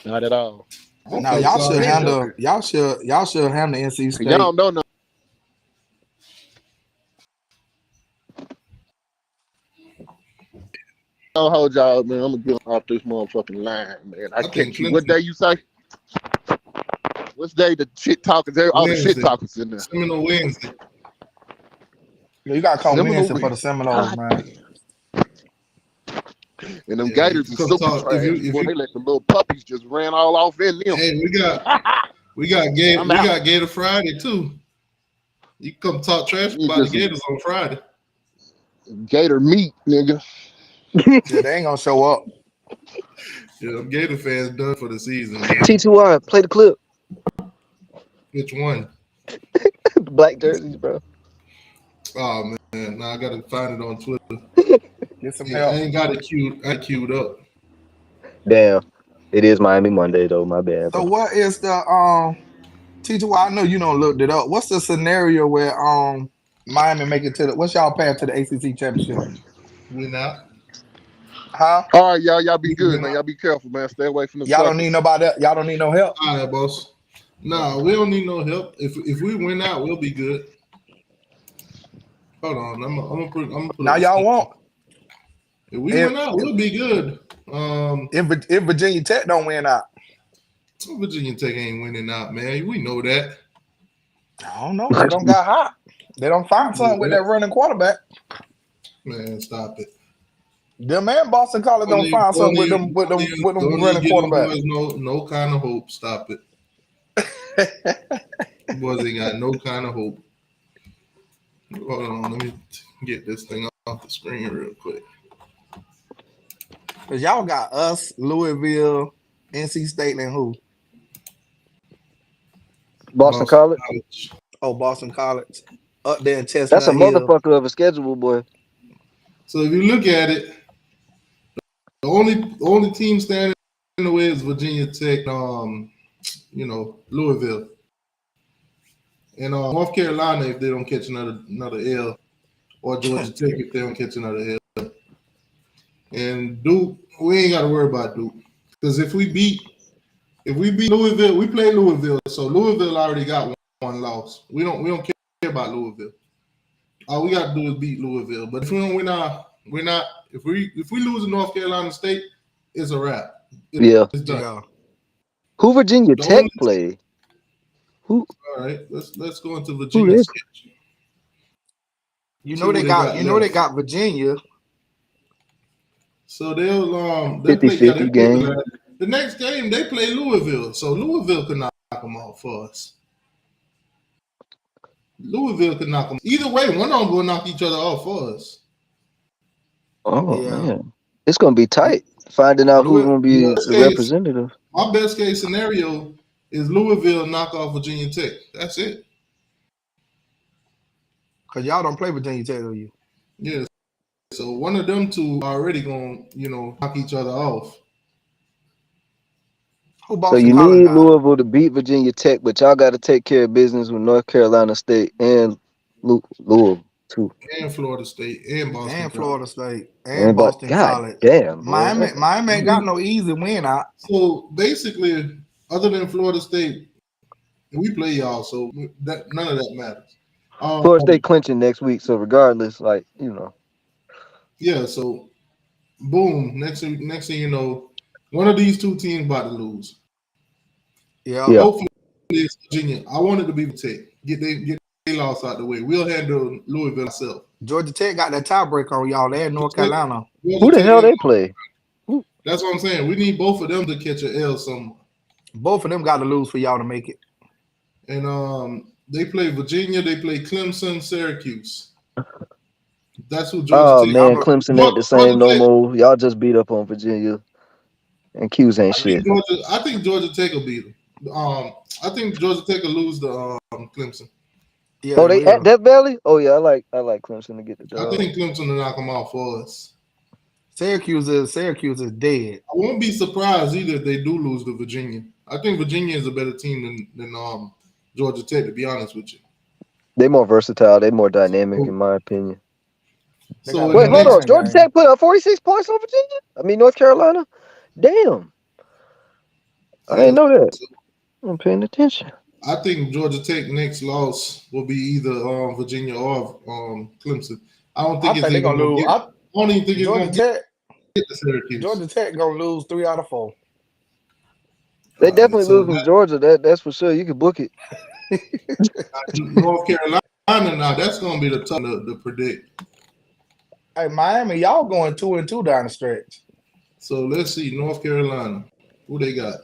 Not at all. Now Okay, so I hate that. y'all should handle NC Y'all State. don't know no. Don't hold y'all, man. I'm gonna get off this motherfucking line, man. I I think catch you. What Clemson day you say? What's day the shit talkers? All the shit Wednesday, talkers in there. Seminole Wednesday. You gotta come Seminole Wednesday for the Wednesday. Seminoles, God man. And them Yeah, you Gators can is come super talk trash. if Boy, you. they let the little puppies just ran all off in them. Hey, we got I'm out. Gator Friday too. You can come talk trash You about the just some Gators on Friday. Gator meat, nigga. Yeah, they ain't gonna show up. Yeah, them Gator fans done for the season, man. T2R, play the clip. Which one? Black jerseys, bro. Oh man, now I gotta find it on Twitter. Get some Yeah, I help. ain't got it queued. I queued up. Damn. It is Miami Monday though. My bad, So bro. what is the T2? I know you don't looked it up. What's the scenario where Miami make it to the what's y'all path to the ACC championship? We not. Huh? All right, y'all be We good, man. not. Y'all be careful, man. Stay away from the Y'all don't need suckers. nobody. Y'all don't need no help. All right, boss. Nah, we don't need no help. If we win out, we'll be good. Hold on, I'm gonna put Now up the y'all schedule. won't. If we If win out, we'll be good. if Virginia Tech don't win out, Virginia Tech ain't winning out, man. We know that. I don't know. They don't got hot. They don't find We know something with that that. running quarterback. Man, stop it. Them and Boston College don't find something with them Don't running even give them quarterback. boys no kind of hope. Stop it. Boys ain't got no kind of hope. Hold on, let me get this thing off the screen real quick. Cause y'all got us, Louisville, NC State, and who? Boston College. College. Oh, Boston College. Up there in That's a Chestnut Hill. motherfucker of a schedule, boy. So if you look at it, the only team standing in the way is Virginia Tech, Louisville. And North Carolina if they don't catch another L, or Georgia Tech if they don't catch another L. And Duke, we ain't got to worry about Duke because if we beat Louisville, we play Louisville, so Louisville already got one loss. We don't care about Louisville. All we got to do is beat Louisville. But if we don't win if we lose to North Carolina State, it's a wrap. Yeah. It's done. Yeah. Who Virginia The Tech only- play? Who? All right, let's go into Who Virginia is? sketch. You See know they what got. You know they left. got Virginia. So they'll 50-50 game. The next game they play Louisville, so Louisville could knock them off for us. Louisville could knock them. Either way, one of them will knock each other off for us. Oh Yeah. man, it's gonna be tight. Finding out who's gonna be Best the case, representative. my best case scenario is Louisville knock off Virginia Tech. That's it. Cause y'all don't play Virginia Tech, do you? Yeah. So one of them two are already gonna, knock each other off. Who So Boston you College need got? Louisville to beat Virginia Tech, but y'all got to take care of business with North Carolina State and Louisville too. And Florida State and Boston. And College. Florida State and But Boston God College. damn, boy. Miami ain't got no easy win out. So basically, other than Florida State, we play y'all, so that none of that matters. Florida State clinching next week, so regardless, Yeah, so boom. Next thing you know, one of these two teams about to lose. Yeah. Hopefully it's Virginia. I want it to be Tech. Get their loss out the way. We'll handle Louisville ourselves. Georgia Tech got that tiebreaker on y'all. They in North Carolina. Who the hell they play? That's what I'm saying. We need both of them to catch an L somewhere. Both of them got to lose for y'all to make it. And they play Virginia. They play Clemson, Syracuse. That's who Georgia Tech. Man, Clemson ain't the same no more. Y'all just beat up on Virginia, and Q's ain't shit. I think Georgia Tech will beat them. I think Georgia Tech will lose to Clemson. Yeah, they at Death Valley? Oh yeah, I like Clemson to get the dub. I think Clemson will knock them out for us. Syracuse is dead. I won't be surprised either if they do lose to Virginia. I think Virginia is a better team than Georgia Tech, to be honest with you. They more versatile. They more dynamic, in my opinion. They got So a in the Wait, hold next, on. money line Georgia game. Tech put up 46 points on Virginia? I mean, North Carolina? Damn. I yeah, didn't know that. I'm paying attention. I think Georgia Tech next loss will be either Virginia or Clemson. I don't I think it's think they're even gonna gonna lose. get. I don't even think it's Georgia gonna get Tech, to Syracuse. Georgia Tech gonna lose 3 out of 4. They All right, definitely so losing Georgia. That's for sure. You can book it. North Carolina now that's gonna be the tough to predict. Hey, Miami, y'all going 2-2 down the stretch. So let's see North Carolina, who they got.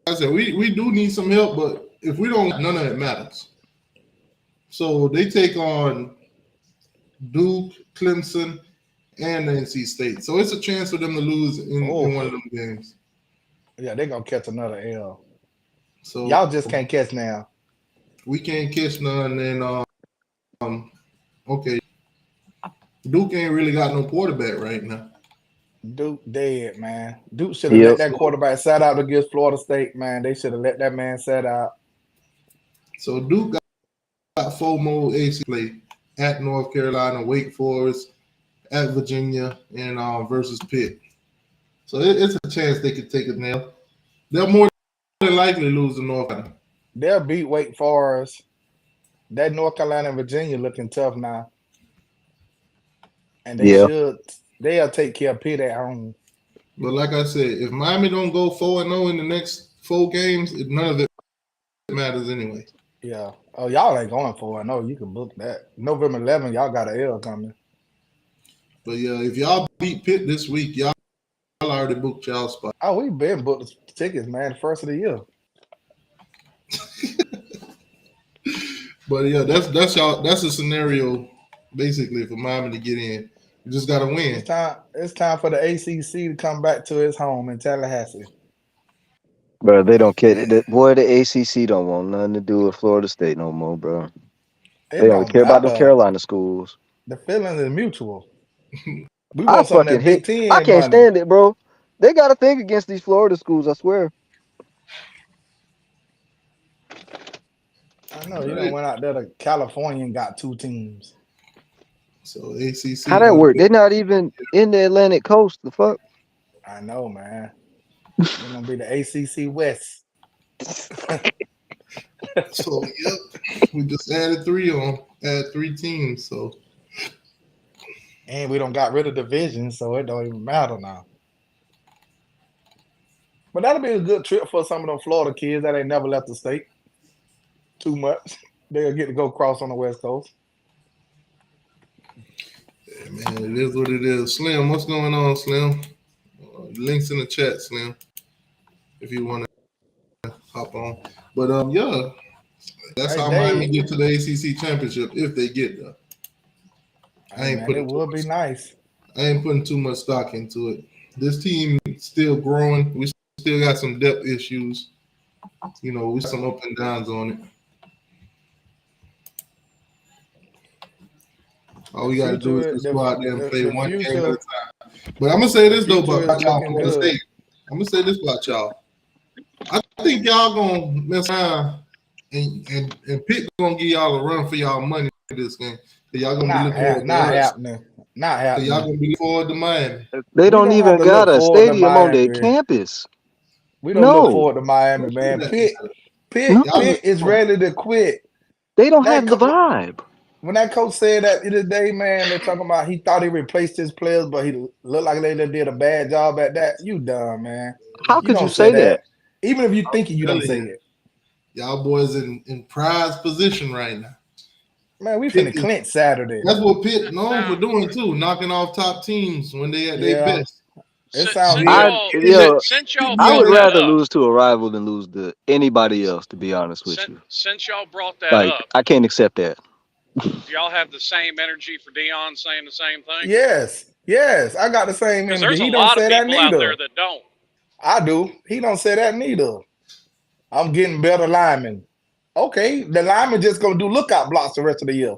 I said we do need some help, but if we don't, none of it matters. So they take on Duke, Clemson, and NC State. So it's a chance for them to lose Oh, in one of them games. yeah, they're gonna catch another L. So Y'all just can't catch now. we can't catch none. And okay, Duke ain't really got no quarterback right now. Duke dead, man. Duke should have let Yep. that quarterback sat out against Florida State, man. They should have let that man sat out. So Duke got 4 more AC play at North Carolina, Wake Forest, at Virginia, and versus Pitt. So it's a chance they could take a nail. They'll more than likely lose to North Carolina. They'll beat Wake Forest. That North Carolina and Virginia looking tough now. And Yeah. they'll take care of Pitt at home. But like I said, if Miami don't go 4-0 in the next 4 games, none of it matters anyway. Yeah. Oh, y'all ain't going for it. No, you can book that. November 11th, y'all got an L coming. But yeah, if y'all beat Pitt this week, y'all already booked y'all spot. Oh, we been booked the tickets, man. The first of the year. But yeah, that's y'all. That's a scenario basically for Miami to get in. You just gotta win. It's time for the ACC to come back to its home in Tallahassee. Bro, they don't care. Boy, the ACC don't want nothing to do with Florida State no more, bro. It They only don't care about the matter. Carolina schools. The feeling is mutual. We I want some of fucking that Big hate. I Ten can't money. stand it, bro. They got a thing against these Florida schools, I swear. I know you don't went out there to California and got 2 teams. So ACC How that work? They're not even in the Atlantic coast. The fuck? I know, man. They're gonna be the ACC West. So yep, we just added 3 teams. So And we don't got rid of division, so it don't even matter now. But that'll be a good trip for some of them Florida kids that ain't never left the state too much. They'll get to go cross on the West Coast. yeah, man, it is what it is. Slim, what's going on, Slim? Links in the chat, Slim, if you want to hop on. But yeah, that's Hey, how Miami get to the ACC championship if they get there. It would be nice. I ain't putting too much stock into it. This team is still growing. We still got some depth issues. You know, we got some up and downs on it. All we got to do is just go out there and play one game at a time. But I'm going to say this, though, about y'all Florida State. I'm going to say this about y'all. I think y'all going to mess around and Pitt going to give y'all a run for y'all money for this game. Y'all going to be looking forward to Not happening. So y'all going to be looking forward to Miami. They don't even got a stadium on their campus. We don't look forward to Miami, man. Pitt is ready to quit. They don't have the vibe. When that coach said that the other day, man, they're talking about he thought he replaced his players, but he looked like they did a bad job at that. You dumb, man. How could you say that? Even if you think it, you don't say it. Y'all boys in prize position right now. Man, we finna clinch Saturday. That's what Pitt known for doing too, knocking off top teams when they at their best. It sounds good. I would rather lose to a rival than lose to anybody else, to be honest with you. Since y'all brought that up, I can't accept that. do y'all have the same energy for Dion saying the same thing? Yes, I got the same energy. There's He a don't lot say of that people out neither. there that don't. I do. He don't say that neither. I'm getting better linemen. Okay, the linemen just gonna do lookout blocks the rest of the year.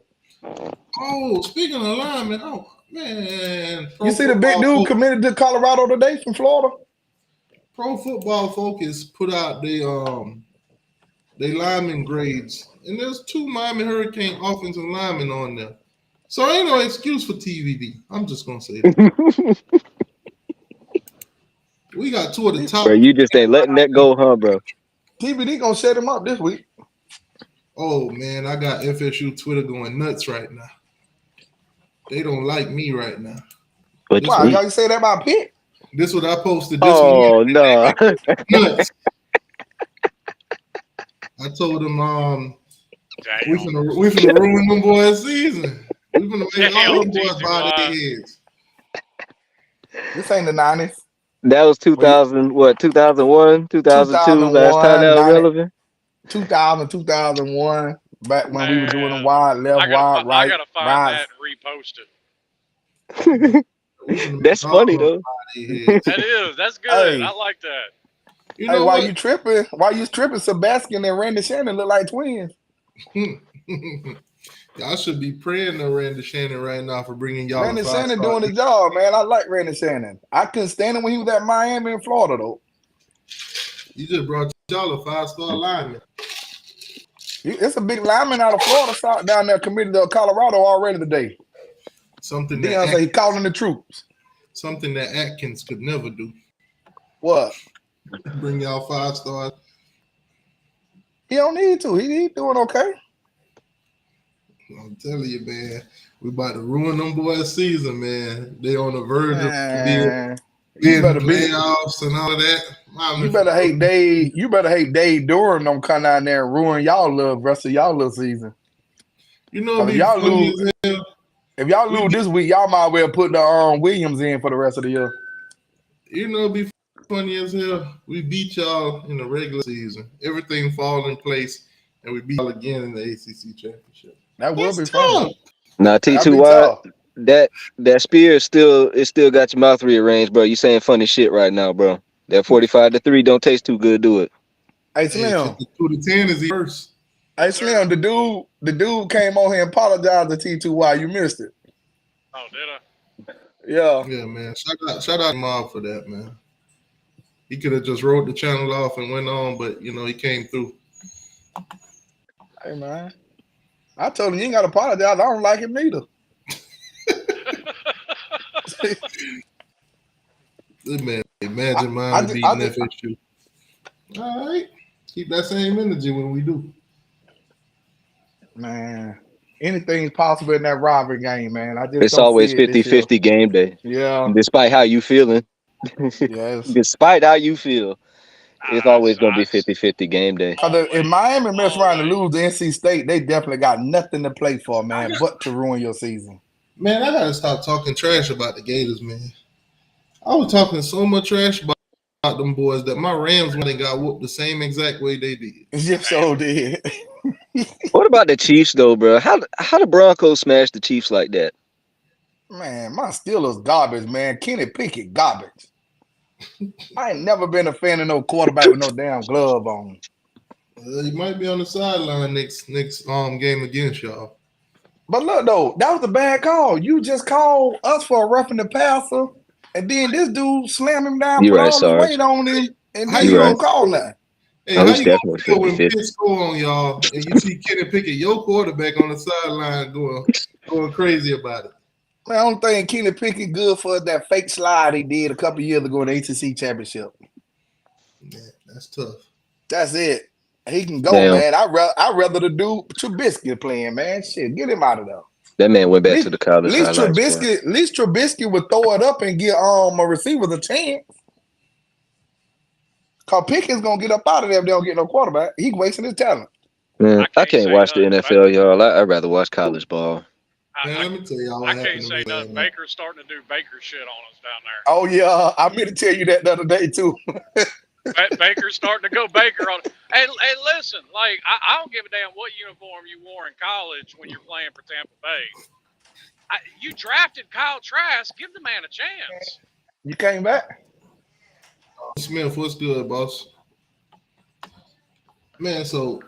Oh, speaking of linemen, oh man, You see the big dude committed to Colorado today from Florida? Pro Football Focus put out they lineman grades, and there's 2 Miami Hurricane offensive linemen on there. So ain't no excuse for TVD. I'm just gonna say that. We got two of the top. Bro, you just ain't letting that go, huh, bro? TBD gonna shut him up this week. Oh man, I got FSU Twitter going nuts right now. They don't like me right now. Wow, y'all you say that about Pitt? This what I posted this Oh morning. no. Nuts. I told them we finna ruin them boys' season. We finna make all them boys bow their heads. This ain't the 90s. That was 2000, what, 2001, 2002, last time 2001, that was 90, relevant? 2000, 2001, back when we were doing them Man, wide, left, wide, I right, gotta find right. that and repost it. We finna That's make all funny them though. bow their heads. That is. That's good. Hey, I like that. You hey, know why what? you tripping? Why you tripping? Sebastian and Randy Shannon look like twins. Y'all should be praying to Randy Shannon right now for bringing y'all Randy a Shannon 5-star. doing his job, man. I like Randy Shannon. I couldn't stand him when he was at Miami and Florida, though. You just brought y'all a 5-star lineman. It's a big lineman out of Florida south down there committed to Colorado already today. Something Deion that said he calling the troops. something that Atkins could never do. What? Bring y'all 5 stars. He don't need to. He doing okay. I'm telling you, man. We about to ruin them boys' season, man. They on the verge of being You better playoffs and all of that. You better hate Dave. You better hate Dave Durham. Don't come down there and ruin y'all little rest of y'all little season. You know, If be y'all funny lose, as hell. if y'all lose this week, y'all might well put the Williams in for the rest of the year. You know, be funny as hell. We beat y'all in the regular season. Everything fall in place, and we beat y'all again in the ACC championship. That will That's be funny. tough. Now That'd T2 be Wide, tough. that spear still got your mouth rearranged, bro. You saying funny shit right now, bro. That 45-3 don't taste too good, do it. Hey Hey, Slim. 52-10 is worse. Hey Slim. The dude came on here and apologized to T2Y. You missed it. Oh, did I? Yeah. Yeah, man. Shout out to Mob for that, man. He could have just wrote the channel off and went on, but you know he came through. Hey man. I told him you ain't got to apologize. I don't like him neither. Good man. Imagine I Miami beating FSU. All right. Keep that same energy when we do. Man, anything's possible in that rivalry game, man. I just It's don't always see it this year. 50-50 game day. Yeah. Despite how you feeling. Yes. Despite how you feel, it's always gonna be 50-50 game day. Because if Miami mess around and lose to NC State, they definitely got nothing to play for, man, but to ruin your season. Man, I gotta stop talking trash about the Gators, man. I was talking so much trash about them boys that my Rams when they got whooped the same exact way they did. Yes, so did. What about the Chiefs though, bro? How the Broncos smash the Chiefs like that? Man, my Steelers garbage, man. Kenny Pickett garbage. I ain't never been a fan of no quarterback with no damn glove on. He might be on the sideline next game against y'all. But look though, that was a bad call. You just called us for a roughing the passer, and then this dude slammed him down, You put right, all his Sarge. weight on him, and How then you you right. don't call that. Hey, Oh, how it's you gonna definitely feel when 50-50. Pitt score on y'all and you see Kenny Pickett, your quarterback, on the sideline going crazy about it? Man, I don't think Kenny Pickett good for that fake slide he did a couple years ago in the ACC championship. Yeah, that's tough. That's it. He can go, Damn. man. I rather the dude Trubisky playing, man. Shit, get him out of there. That man went At back to the college least highlights, boy. Trubisky would throw it up and give a receiver a chance. Cause Pickens gonna get up out of there if they don't get no quarterback. He wasting his talent. Man, I can't watch the NFL, y'all. I'd rather watch college ball. Man, let me tell y'all what I happened can't to say me nothing. last night. Baker's starting to do Baker shit on us down there. Oh yeah, I meant to tell you that the other day too. Baker's starting to go Baker on. Hey, listen, like I don't give a damn what uniform you wore in college when you're playing for Tampa Bay. You drafted Kyle Trask. Give the man a chance. You came back. Smith, what's good, boss? Man, so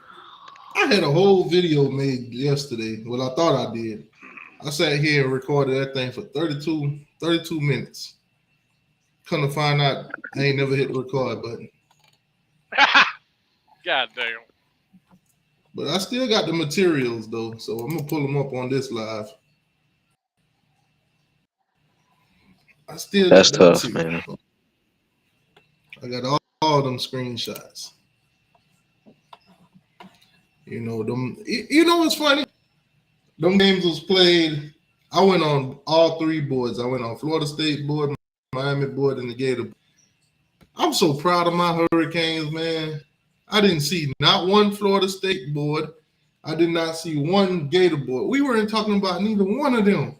I had a whole video made yesterday. Well, I thought I did. I sat here and recorded that thing for 32 minutes. Come to find out, I ain't never hit the record button. God damn. But I still got the materials, though, so I'm going to pull them up on this live. I still That's got them tough, too. man. I got all them screenshots. You know them. You know what's funny? Them games was played. I went on all three boards. I went on Florida State board, Miami board, and the Gator. I'm so proud of my Hurricanes, man. I didn't see not one Florida State board. I did not see one Gator board. We weren't talking about neither one of them.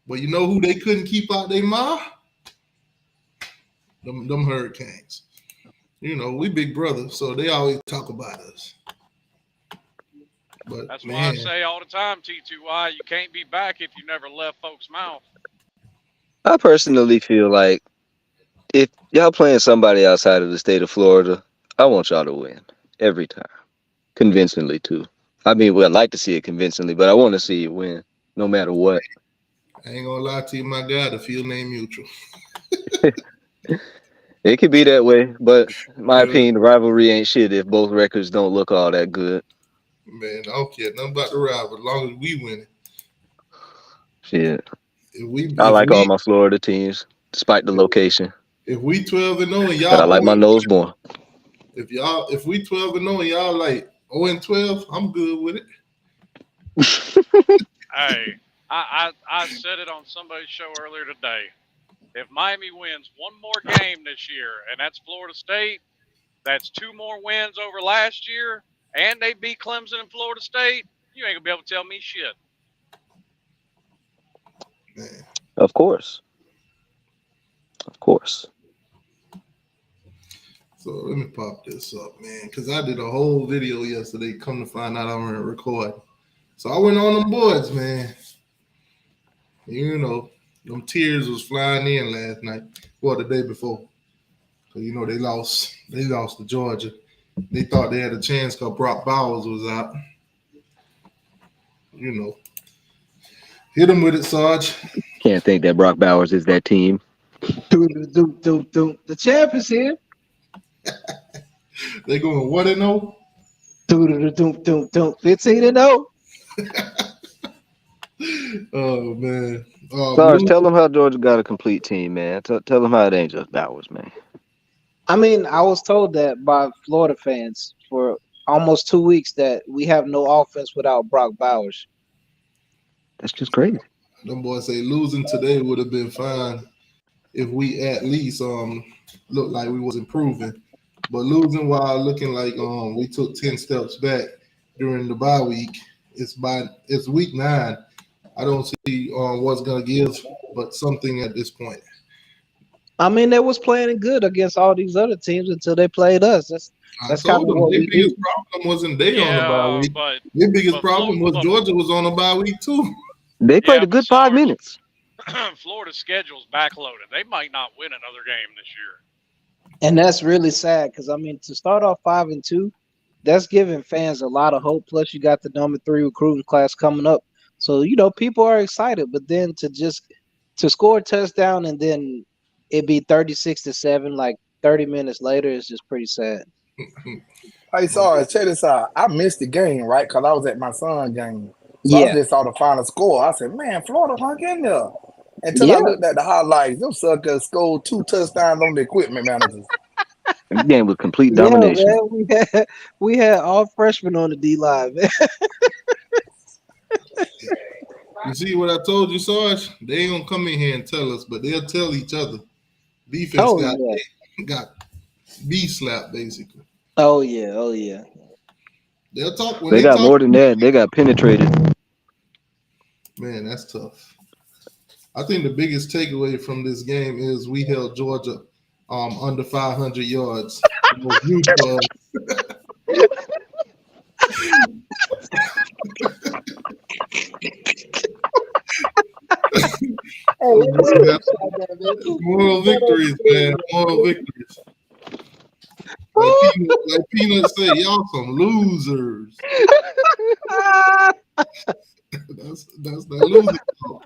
But you know who they couldn't keep out their mouth? Them Hurricanes. You know, we big brothers, so they always talk about us. But That's man, why I say all the time, T2Y, you can't be back if you never left folks' mouth. I personally feel like if y'all playing somebody outside of the state of Florida, I want y'all to win every time, convincingly too. I mean, well, I'd like to see it convincingly, but I want to see you win, no matter what. I ain't gonna lie to you, my guy. The field name mutual. It could be that way, but in my Yeah, opinion, the rivalry ain't shit if both records don't look all that good. man, I don't care nothing about the rival as long as we win it. Shit. If I like all we my Florida teams, despite the location. if we 12-0 and But I y'all like my nose more. if we 12-0 and y'all like 0-12, I'm good with it. Hey, I said it on somebody's show earlier today. If Miami wins one more game this year, and that's Florida State, that's 2 more wins over last year, and they beat Clemson and Florida State, you ain't gonna be able to tell me shit. Man. Of course. Of course. So let me pop this up, man, because I did a whole video yesterday. Come to find out I wasn't recording. So I went on them boards, man. You know, them tears was flying in last night. Well, the day before. So, you know, they lost to Georgia. They thought they had a chance because Brock Bowers was out. You know. Hit him with it, Sarge. Can't think that Brock Bowers is that team. The champ is here. They going 1-0? 15-0. Oh, man. Sarge, tell them how Georgia got a complete team, man. Tell them how it ain't just Bowers, man. I mean, I was told that by Florida fans for almost 2 weeks that we have no offense without Brock Bowers. That's just crazy. Them boys say losing today would have been fine if we at least looked like we was improving. But losing while looking like we took 10 steps back during the bye week, it's week 9. I don't see what's gonna give, but something at this point. I mean, they was playing good against all these other teams until they played us. That's kind of what their we biggest do. problem wasn't they on the bye week. But Their biggest problem was Georgia was on a bye week too. They played a good 5 minutes. Florida's schedule's backloaded. They might not win another game this year. And that's really sad because, I mean, to start off 5-2, that's giving fans a lot of hope. Plus, you got the number 3 recruiting class coming up. So, you know, people are excited. But then to score a touchdown and then it be 36-7, like 30 minutes later, is just pretty sad. Hey, sorry, check this out. I missed the game, right? Because I was at my son's game. So Yeah. I just saw the final score. I said, man, Florida hung in there. Until I looked at the highlights, them suckers scored 2 touchdowns on the equipment managers. The game was complete domination. Yeah, man, we had all freshmen on the D line, man. You see what I told you, Sarge? They ain't gonna come in here and tell us, but they'll tell each other. Defense got B slapped basically. Oh yeah. They'll talk when They got more than that. They got penetrated. Man, that's tough. I think the biggest takeaway from this game is we held Georgia under 500 yards. Moral victories, man. Moral victories. Like Peanut say, y'all some losers. that's that losing talk.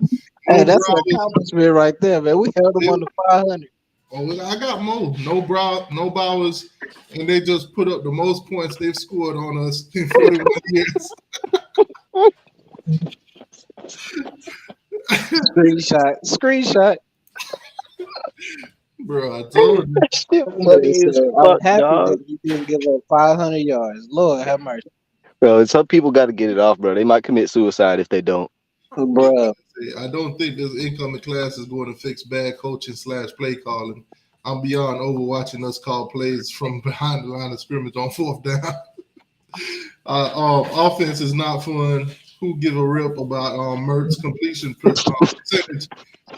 Hey, that's an accomplishment right there, man. We held them under 500. Oh, I got more. No Bowers, and they just put up the most points they've scored on us in 41 years. Screenshot. Bro, I told you. That shit Nigga funny said, as I'm fuck, happy dog. that you didn't give up 500 yards. Lord have mercy. Bro, some people got to get it off, bro. They might commit suicide if they don't. Bruh. I don't think this incoming class is going to fix bad coaching / play calling. I'm beyond over watching us call plays from behind the line of scrimmage on 4th down. Offense is not fun. Who give a rip about Mertz completion percentage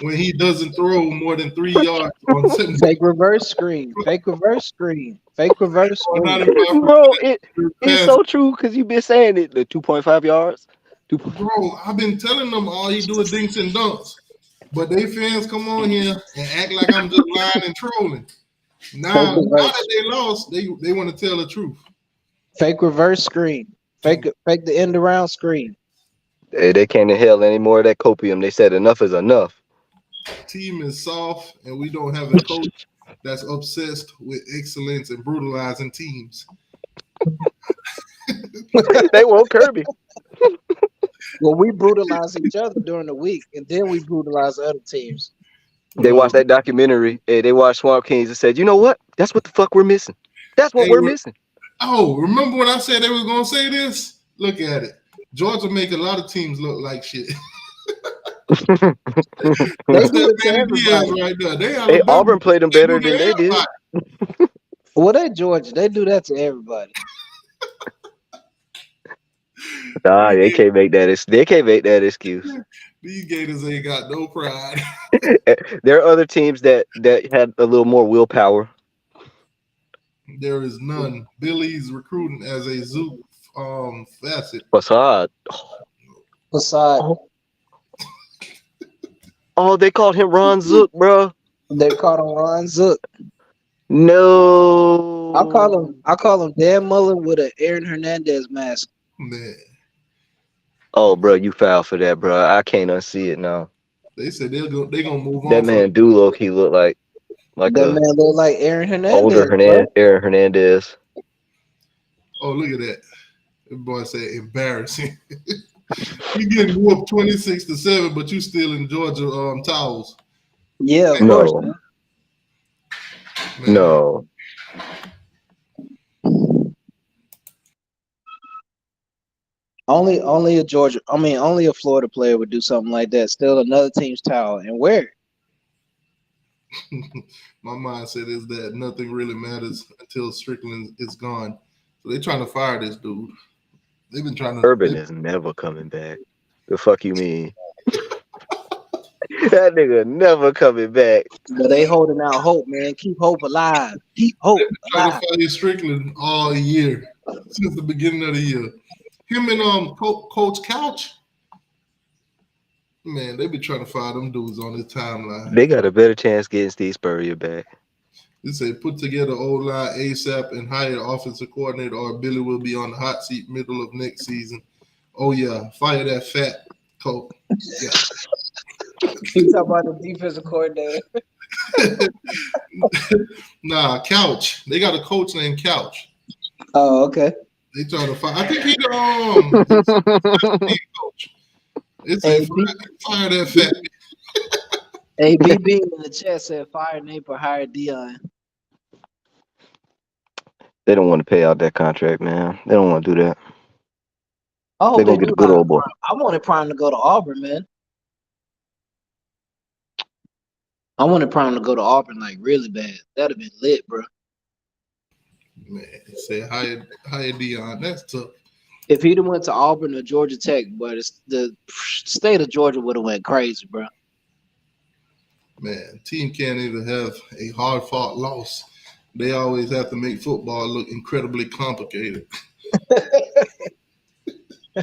when he doesn't throw more than 3 yards on 7 Fake reverse screen. Fake reverse screen. Fake reverse screen. 95% Bro, it's pass. so true because you've been saying it. The 2.5 yards. Bro, I've been telling them all he do is dinks and dunks. But they fans come on here and act like I'm just lying and trolling. Now that they lost, they want to tell the truth. Fake reverse screen. Fake the end around screen. Hey, they can't inhale any more of that copium. They said enough is enough. Team is soft, and we don't have a coach that's obsessed with excellence and brutalizing teams. They want Kirby. Well, we brutalize each other during the week, and then we brutalize other teams. They watched that documentary. They watched Swamp Kings and said, you know what? That's what the fuck we're missing. That's what we're missing. Oh, remember when I said they was going to say this? Look at it. Georgia make a lot of teams look like shit. That's that Manny Diaz right there. Hey, Auburn played them better than they did. Well, they Georgia. They do that to everybody. Nah, they can't make that. They can't make that excuse. These Gators ain't got no pride. There are other teams that had a little more willpower. There is none. Billy's recruiting as a Zook facet. Facade. Facade. Oh, they called him Ron Zook, bro. They called him Ron Zook. No. I call him Dan Mullen with an Aaron Hernandez mask. Man. Oh, bro, you foul for that, bro. I can't unsee it now. They said they're gonna move on. That man do look. He look like that man look like Aaron Hernandez. Older Aaron Hernandez. Oh, look at that. The boy said embarrassing. You getting whooped 26-7, but you still in Georgia towels. Yeah, of No. course. Man. No. Only a Florida player would do something like that. Steal another team's towel and wear it. My mindset is that nothing really matters until Strickland is gone. So they're trying to fire this dude. They've been trying to. Urban is never coming back. The fuck you mean? That nigga never coming back. But they holding out hope, man. Keep hope alive. Keep hope Trying alive. to fire Strickland all year since the beginning of the year. Him and Coach Couch, man, they be trying to fire them dudes on this timeline. They got a better chance getting Steve Spurrier back. They say put together O-line ASAP and hire offensive coordinator, or Billy will be on the hot seat middle of next season. Oh yeah, fire that fat coach. Yeah. You talking about the defensive coordinator? Nah, Couch. They got a coach named Couch. Oh, okay. They trying to fire. I think he the coach. It's a fire that fat. Hey, BB in the chat said fire Napier, hire Dion. They don't want to pay out that contract, man. They don't want to do that. I hope They're they gonna get do a good hire old boy. Prime. I wanted Prime to go to Auburn, man. I wanted Prime to go to Auburn like really bad. That'd have been lit, bro. Man, say hire Dion. That's tough. If he'd have went to Auburn or Georgia Tech, but the state of Georgia would have went crazy, bro. Man, team can't even have a hard-fought loss. They always have to make football look incredibly complicated.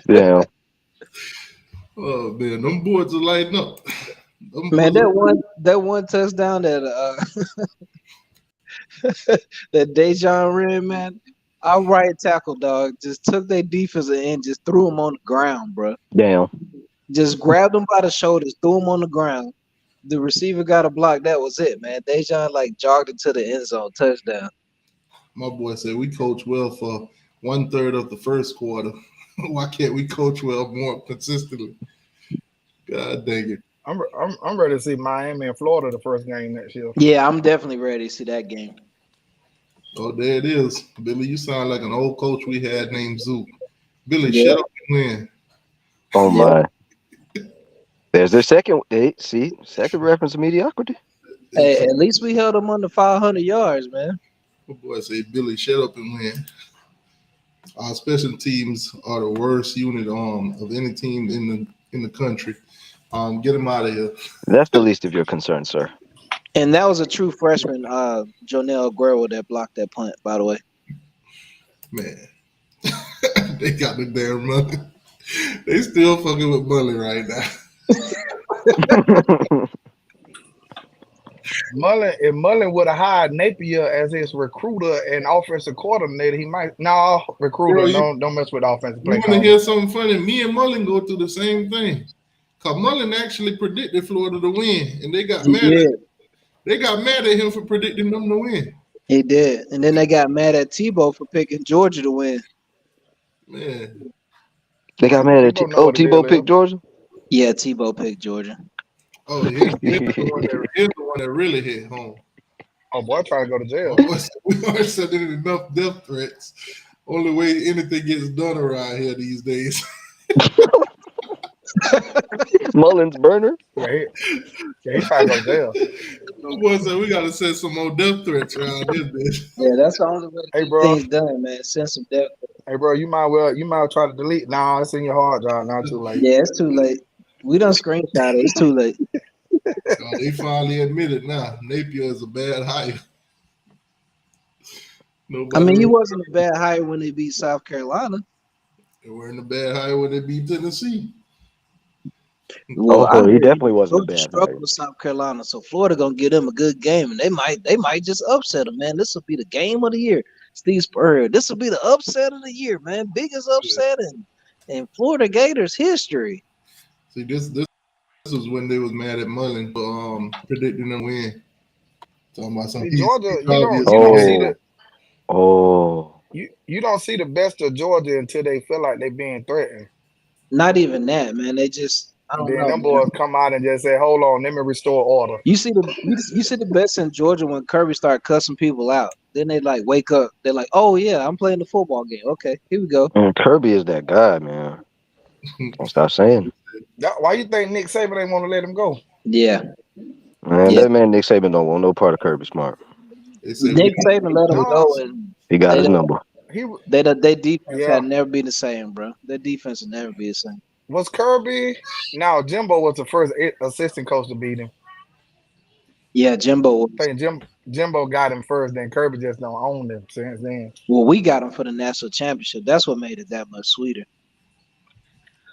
Yeah. Oh man, them boards are lighting up. Man, that one touchdown that that Dejon ran, man. Our right tackle, dog, just took their defensive end, just threw him on the ground, bro. Damn. Just grabbed him by the shoulders, threw him on the ground. The receiver got a block. That was it, man. Dejon jogged into the end zone, touchdown. My boy said we coach well for 1/3 of the first quarter. Why can't we coach well more consistently? God dang it. I'm ready to see Miami and Florida the first game next year. Yeah, I'm definitely ready to see that game. Oh, there it is. Billy, you sound like an old coach we had named Zook. Billy, Yeah. shut up and win. Oh Yeah. my. There's their second. Second reference to mediocrity. Hey, at least we held them under 500 yards, man. My boy say, Billy, shut up and win. Our special teams are the worst unit of any team in the country. Get him out of here. That's the least of your concerns, sir. And that was a true freshman, Jonell Guerrero, that blocked that punt, by the way. Man, they got the damn money. They still fucking with money right now. If Mullen would have hired Napier as his recruiter and offensive coordinator, he might. No, recruiter. Bro, don't mess with offensive play. You want to hear something funny? Me and Mullen go through the same thing. Cause Mullen actually predicted Florida to win, and they got They got mad at him for predicting them to win. He did, and then they got mad at Tebow for picking Georgia to win. Man, they got mad at Tebow picked Georgia. Yeah, Tebow picked Georgia. Oh, here's the one that really hit home. Oh, boy, trying to go to jail. We already said there enough death threats. Only way anything gets done around here these days. Mullen's burner. Yeah, he trying to go to jail. No boy said we gotta send some more death threats around this bitch. Yeah, that's the only way to get things done, man. Send some death. Hey, bro, you might well try to delete. No, it's in your hard drive. Not too late. Yeah, it's too late. We done screenshot it. It's too late. They finally admitted now. Napier is a bad hire. I mean, he wasn't a bad hire when they beat South Carolina. They weren't a bad hire when they beat Tennessee. Well, he definitely wasn't a bad struggle hire. with South Carolina, so Florida gonna give them a good game, and they might just upset them, man. This will be the game of the year. Steve Spurrier, this will be the upset of the year, man. Biggest upset in Florida Gators history. See, this was when they was mad at Mullen for predicting them win. Talking about something. Georgia, you don't see the Oh. You don't see the best of Georgia until they feel like they're being threatened. Not even that, man. They just I don't know. Them boys come out and just say, "Hold on, let me restore order." You see the best in Georgia when Kirby started cussing people out. Then they like wake up. They're like, "Oh yeah, I'm playing the football game. Okay, here we go." And Kirby is that guy, man. Don't stop saying. Why you think Nick Saban ain't want to let him go? Yeah, man, that man Nick Saban don't want no part of Kirby Smart. Nick Saban let him go, and he got his number. Their defense had never been the same, bro. Their defense will never be the same. Was Kirby? Now Jimbo was the first assistant coach to beat him. Yeah, Jimbo. I think Jimbo got him first, then Kirby just don't own him since then. Well, we got him for the national championship. That's what made it that much sweeter.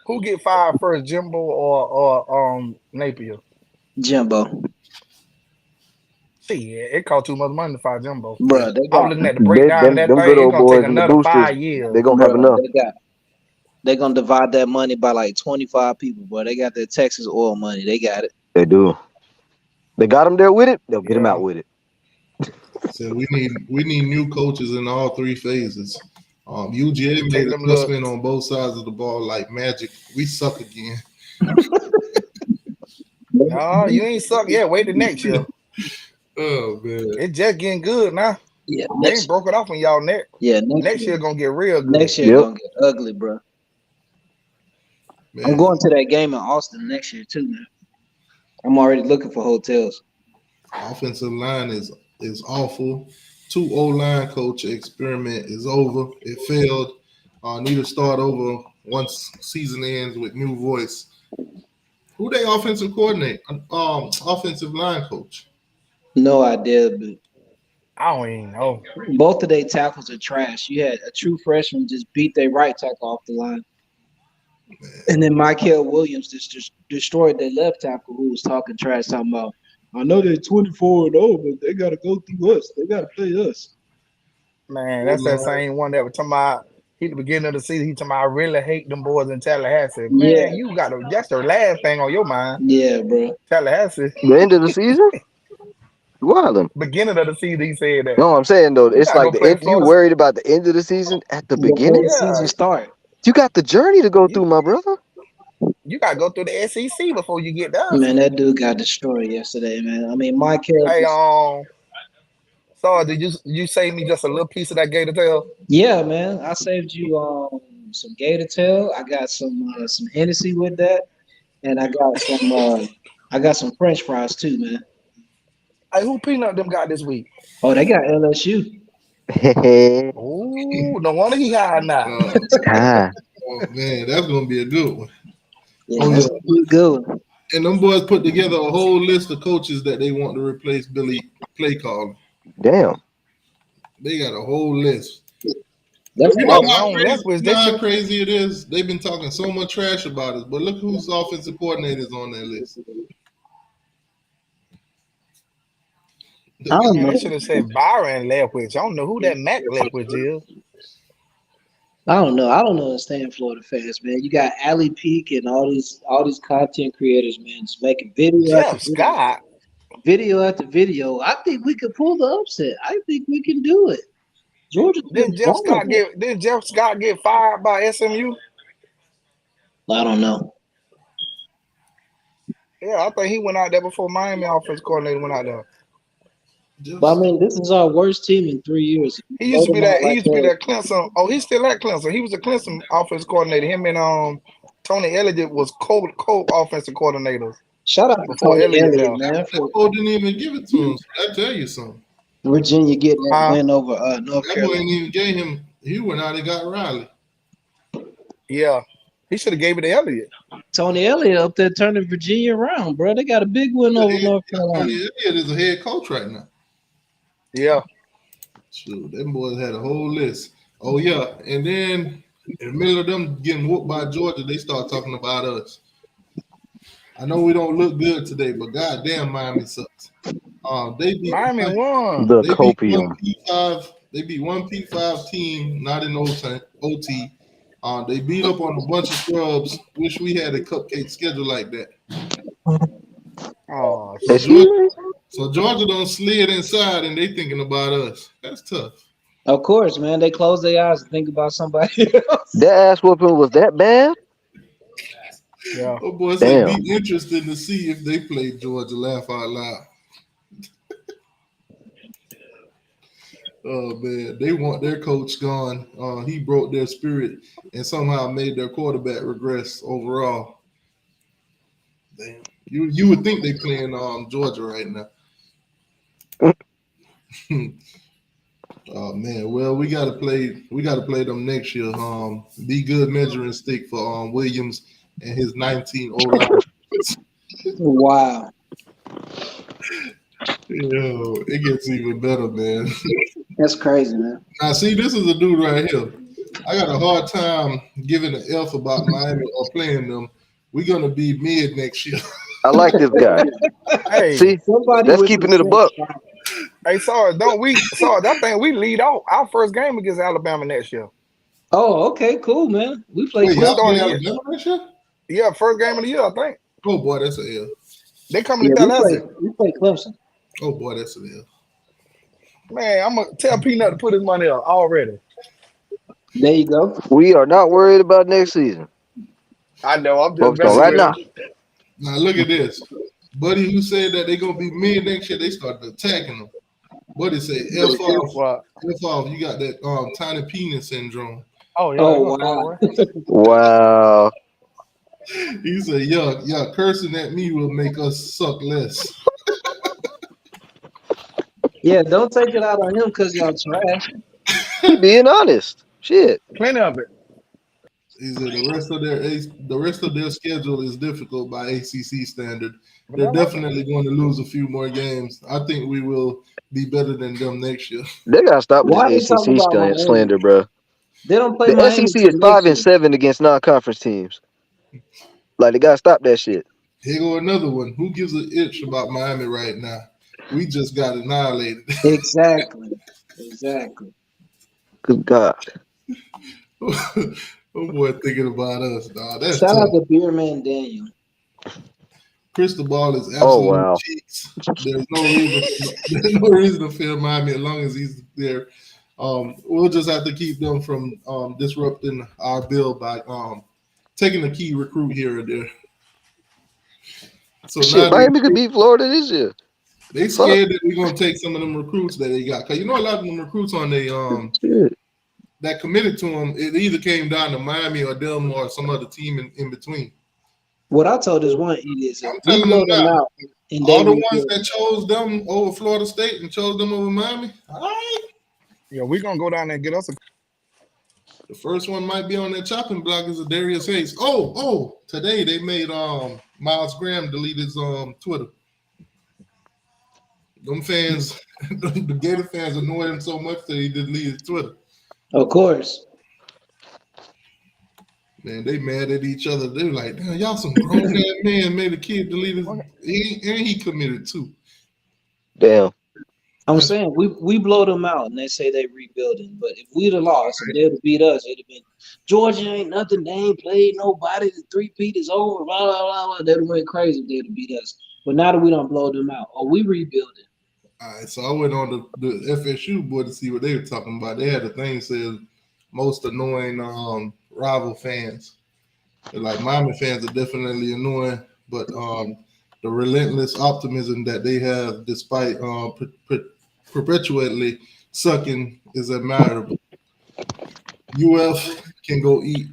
Who get fired first, Jimbo or Napier? Jimbo. See, it cost too much money to fire Jimbo. Bro, I was looking at the breakdown of that them thing. good It's old gonna boys take and the another boosters, 5 years. they gonna have enough. They're gonna divide that money by like 25 people, boy. They got their Texas oil money. They got it. They do. They got him there with it. They'll get him out with it. So we need new coaches in all three phases. UGA made adjustment on both sides of the ball like magic. We suck again. No, you ain't suck yet. Wait till next year. Oh man, it's just getting good now. Yeah, they ain't broke it off on y'all neck. Yeah, next year gonna get real good. Next year gonna get ugly, bro. Man. I'm going to that game in Austin next year too, man. I'm already looking for hotels. Offensive line is awful. 2 O-line coach experiment is over. It failed. Need to start over once season ends with new voice. Who they offensive coordinate? Offensive line coach. No idea, but I don't even know. Both of their tackles are trash. You had a true freshman just beat their right tackle off the line. And then Michael Williams just destroyed their left tackle who was talking trash, talking about, I know they're 24-0, but they got to go through us. They got to play us. Man, that's that same one that was talking about, at the beginning of the season, he talking about, I really hate them boys in Tallahassee. Man, Yeah. you got that's the last thing on your mind. Yeah, bro. Tallahassee. The end of the season? Wildin'. Beginning of the season, he said that. No, I'm saying though, it's gotta like go play you worried about the end of the season at the beginning. Before the season start. You got the journey to go through, my brother. you gotta go through the SEC before you get there. Man, that dude got destroyed yesterday, man. I mean, Mike Hill. Hey, sorry, did you save me just a little piece of that gator tail? Yeah, man. I saved you some gator tail. I got some Hennessy with that, and I got some French fries too, man. Hey, who Peanut them got this week? Oh, they got LSU. Ooh, no wonder he high now. Oh man, that's gonna be a good one. Yeah, that's gonna be a good one. And them boys put together a whole list of coaches that they want to replace Billy play calling. Damn. They got a whole list. That's You know how how crazy it is? They've been talking so much trash about us, but look who's offensive coordinators on that list. I don't know. They should have said Byron Leftwich. I don't know who that Mac Leftwich is. I don't know. I don't understand Florida fans, man. You got Allie Peak and all these content creators, man, just making video Jeff Scott. Video after video. I think we could pull the upset. I think we can do it. Georgia. Did Jeff Scott get fired by SMU? I don't know. Yeah, I think he went out there before Miami offense coordinator went out there. But I mean, this is our worst team in 3 years. He used to be that. He used to be that Clemson. Oh, he's still at Clemson. He was a Clemson offense coordinator. Him and Tony Elliott was co-offensive coordinators. Shout out to Tony Elliott, man. That boy didn't even give it to him. So I tell you something. Virginia getting that win over North That boy Carolina. ain't even gave him. He went out and got Riley. Yeah, he should have gave it to Elliott. Tony Elliott up there turning Virginia around, bro. They got a big win over North Carolina. Tony Elliott is a head coach right now. Yeah. Shoot, them boys had a whole list. Oh yeah, and then in the middle of them getting whooped by Georgia, they start talking about us. I know we don't look good today, but goddamn, Miami sucks. They beat Miami won. The They beat copium. one P5. They beat one P5 team, not in OT. They beat up on a bunch of scrubs. Wish we had a cupcake schedule like that. Oh, So Georgia don't slid inside, and they thinking about us. That's tough. Of course, man. They close their eyes and think about somebody else. That ass whooping was that bad? Yeah. Oh boy, it'd Damn. be interesting to see if they played Georgia. Laugh out loud. Oh man, they want their coach gone. He broke their spirit and somehow made their quarterback regress overall. Damn. You would think they playing Georgia right now. Oh man, well we gotta play them next year. Be good measuring stick for Williams and his 19 O-line. Wow. Yo, it gets even better, man. That's crazy, man. Now, see, this is a dude right here. I got a hard time giving an F about Miami or playing them. We're gonna be mid next year. I like this guy. Hey, See, that's keeping it a buck. hey, sorry, I think we lead off our first game against Alabama next year. Oh, okay, cool, man. We play. Wait, y'all starting play here. Alabama next year? Yeah, first game of the year, I think. Oh boy, that's an L. They coming Yeah, to Tallahassee. we play Clemson. Oh boy, that's an L. Man, I'm gonna tell Peanut to put his money up already. There you go. We are not worried about next season. I know. I'm just Focus on right now. Now look at this. Buddy who said that they're gonna be mid next year, they started attacking them. Buddy said F off. F off. You got that tiny penis syndrome. Oh yeah. Oh, wow. Wow. He said, yeah, cursing at me will make us suck less. Yeah, don't take it out on him because y'all trash. He being honest. Shit. Plenty of it. He said the rest of their schedule is difficult by ACC standard. They're definitely going to lose a few more games. I think we will be better than them next year. They gotta stop Why this they talking ACC about Miami? slander, bro. They don't play The Miami SEC till is next 5-7 against non-conference teams. Like they gotta stop that shit. Here go another one. Who gives an itch about Miami right now? We just got annihilated. year. Exactly. Good God. Oh boy, thinking about us, dog. That's Shout out tough. to Beerman Daniel. Crystal ball is absolute Oh, wow. cheeks. There's no reason to fear Miami as long as he's there. We'll just have to keep them from disrupting our bill by taking a key recruit here or there. So Shit, now Miami could beat Florida this year. they scared that we're gonna take some of them recruits that they got. Cause you know a lot of them recruits on they Shit. that committed to them, it either came down to Miami or them or some other team in between. What I told this one idiot is if I'm we telling blow them them now, out and they all the ones rebuild, that chose them over Florida State and chose them over Miami, all right. Yeah, we're gonna go down there and get us a. The first one might be on that chopping block is a Darius Hayes. Oh, today they made Miles Graham delete his Twitter. Them fans, the Gator fans annoyed him so much that he deleted his Twitter. of course. Man, they mad at each other. They're like, damn, y'all some grown ass man made a kid delete his he committed too. Damn. I'm saying we blow them out and they say they rebuilding. But if we'd have lost and they'd have beat us, it'd have been Georgia ain't nothing. They ain't played nobody. The 3-peat is over. Blah blah blah. Blah. They'd have went crazy if they'd have beat us. But now that we don't blow them out, or we rebuilding. All right, so I went on the FSU board to see what they were talking about. They had a thing that says most annoying rival fans. They're like Miami fans are definitely annoying, but the relentless optimism that they have despite perpetually sucking is admirable. UF can go eat.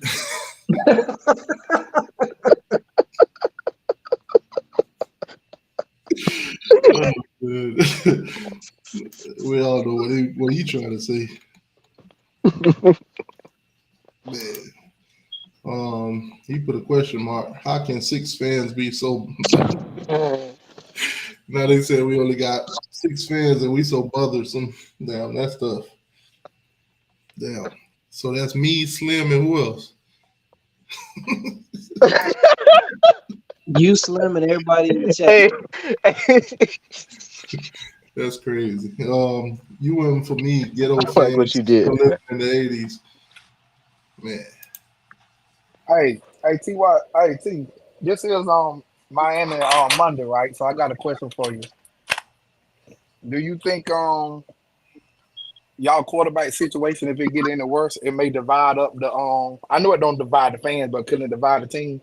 We all know what he trying to say. Man. He put a question mark. How can 6 fans be so? Now they said we only got 6 fans and we so bothersome. Damn, that's tough. Damn. So that's me, Slim, and who else? You, Slim, and everybody in the chat. That's crazy. You went for me, ghetto I fans like what you did. in the 80s. Man. Hey, T.Y. Hey, T. This is Miami on Monday, right? So I got a question for you. Do you think y'all quarterback situation, if it get any worse, it may divide up the I know it don't divide the fans, but couldn't it divide the team?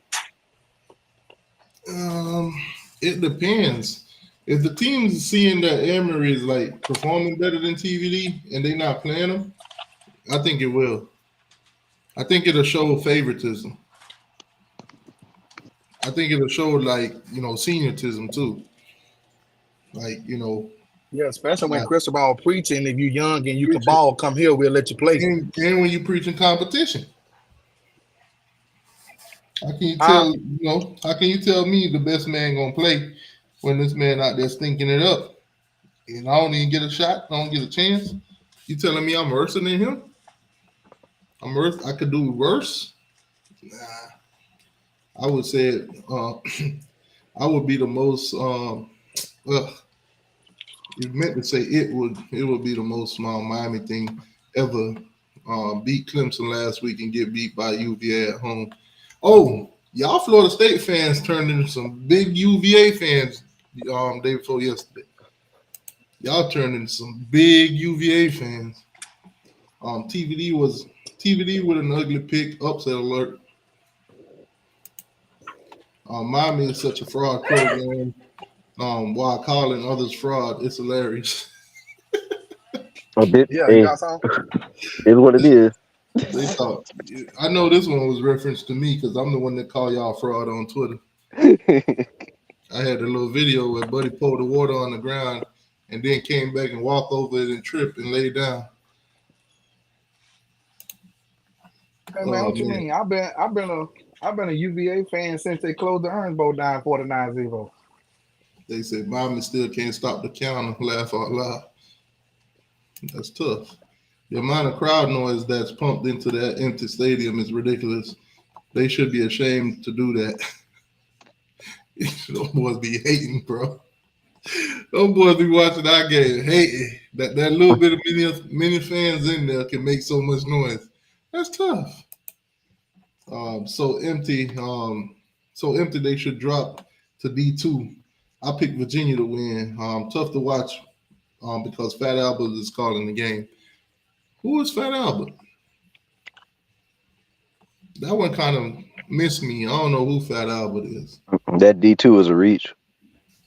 It depends. If the team's seeing that Emory is like performing better than TVD and they not playing him, I think it will. I think it'll show favoritism. I think it'll show senioritism too. Yeah, especially when Cristobal preaching, if you're young and you can ball, come here, we'll let you play. And when you preaching competition. How can you tell how can you tell me the best man gonna play when this man out there stinking it up? And I don't even get a shot, I don't get a chance. You telling me I'm worse than him? I could do worse? Nah. I would say I would be the most you meant to say it would be the most Miami thing ever. Beat Clemson last week and get beat by UVA at home. Oh, y'all Florida State fans turned into some big UVA fans day before yesterday. Y'all turned into some big UVA fans. TVD with an ugly pick, upset alert. Miami is such a fraud program. While calling others fraud, it's hilarious. A bit. Yeah, Hey, you got something? it's what it is. They thought I know this one was referenced to me because I'm the one that call y'all fraud on Twitter. I had a little video where Buddy poured the water on the ground and then came back and walked over it and tripped and laid down. Hey man, what you mean? I've been a UVA fan since they closed the Orange Bowl down 49-0. They said Miami still can't stop the counter. Laugh out loud. That's tough. The amount of crowd noise that's pumped into that empty stadium is ridiculous. They should be ashamed to do that. Those boys be hating, bro. Those boys be watching our game, hating. That little bit of many fans in there can make so much noise. That's tough. So empty they should drop to D2. I picked Virginia to win. Tough to watch because Fat Albert is calling the game. Who is Fat Albert? That one kind of Miss me. I don't know who Fat Albert is. That D2 is a reach.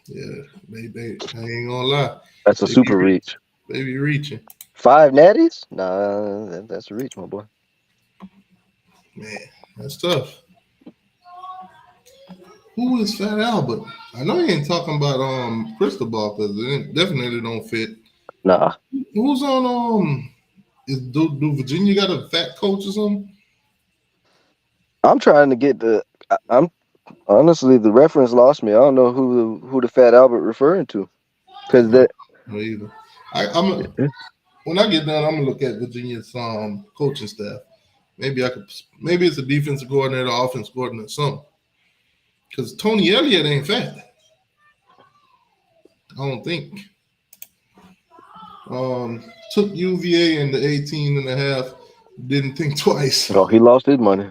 Yeah, they I ain't gonna lie. That's a They be super reach. They be reaching. 5 natties? Nah, that's a reach, my boy. Man, that's tough. Who is Fat Albert? I know he ain't talking about Cristobal because it definitely don't fit. Nah. Who's on do Virginia got a fat coach or something? I'm trying to get I'm honestly, the reference lost me. I don't know who the Fat Albert referring to. Because No, that me either. When I get done, I'm gonna look at Virginia's coaching staff. Maybe it's a defensive coordinator, offense coordinator, something. Because Tony Elliott ain't fat. I don't think. Took UVA in the 18 and a half. Didn't think twice. Oh, he lost his money.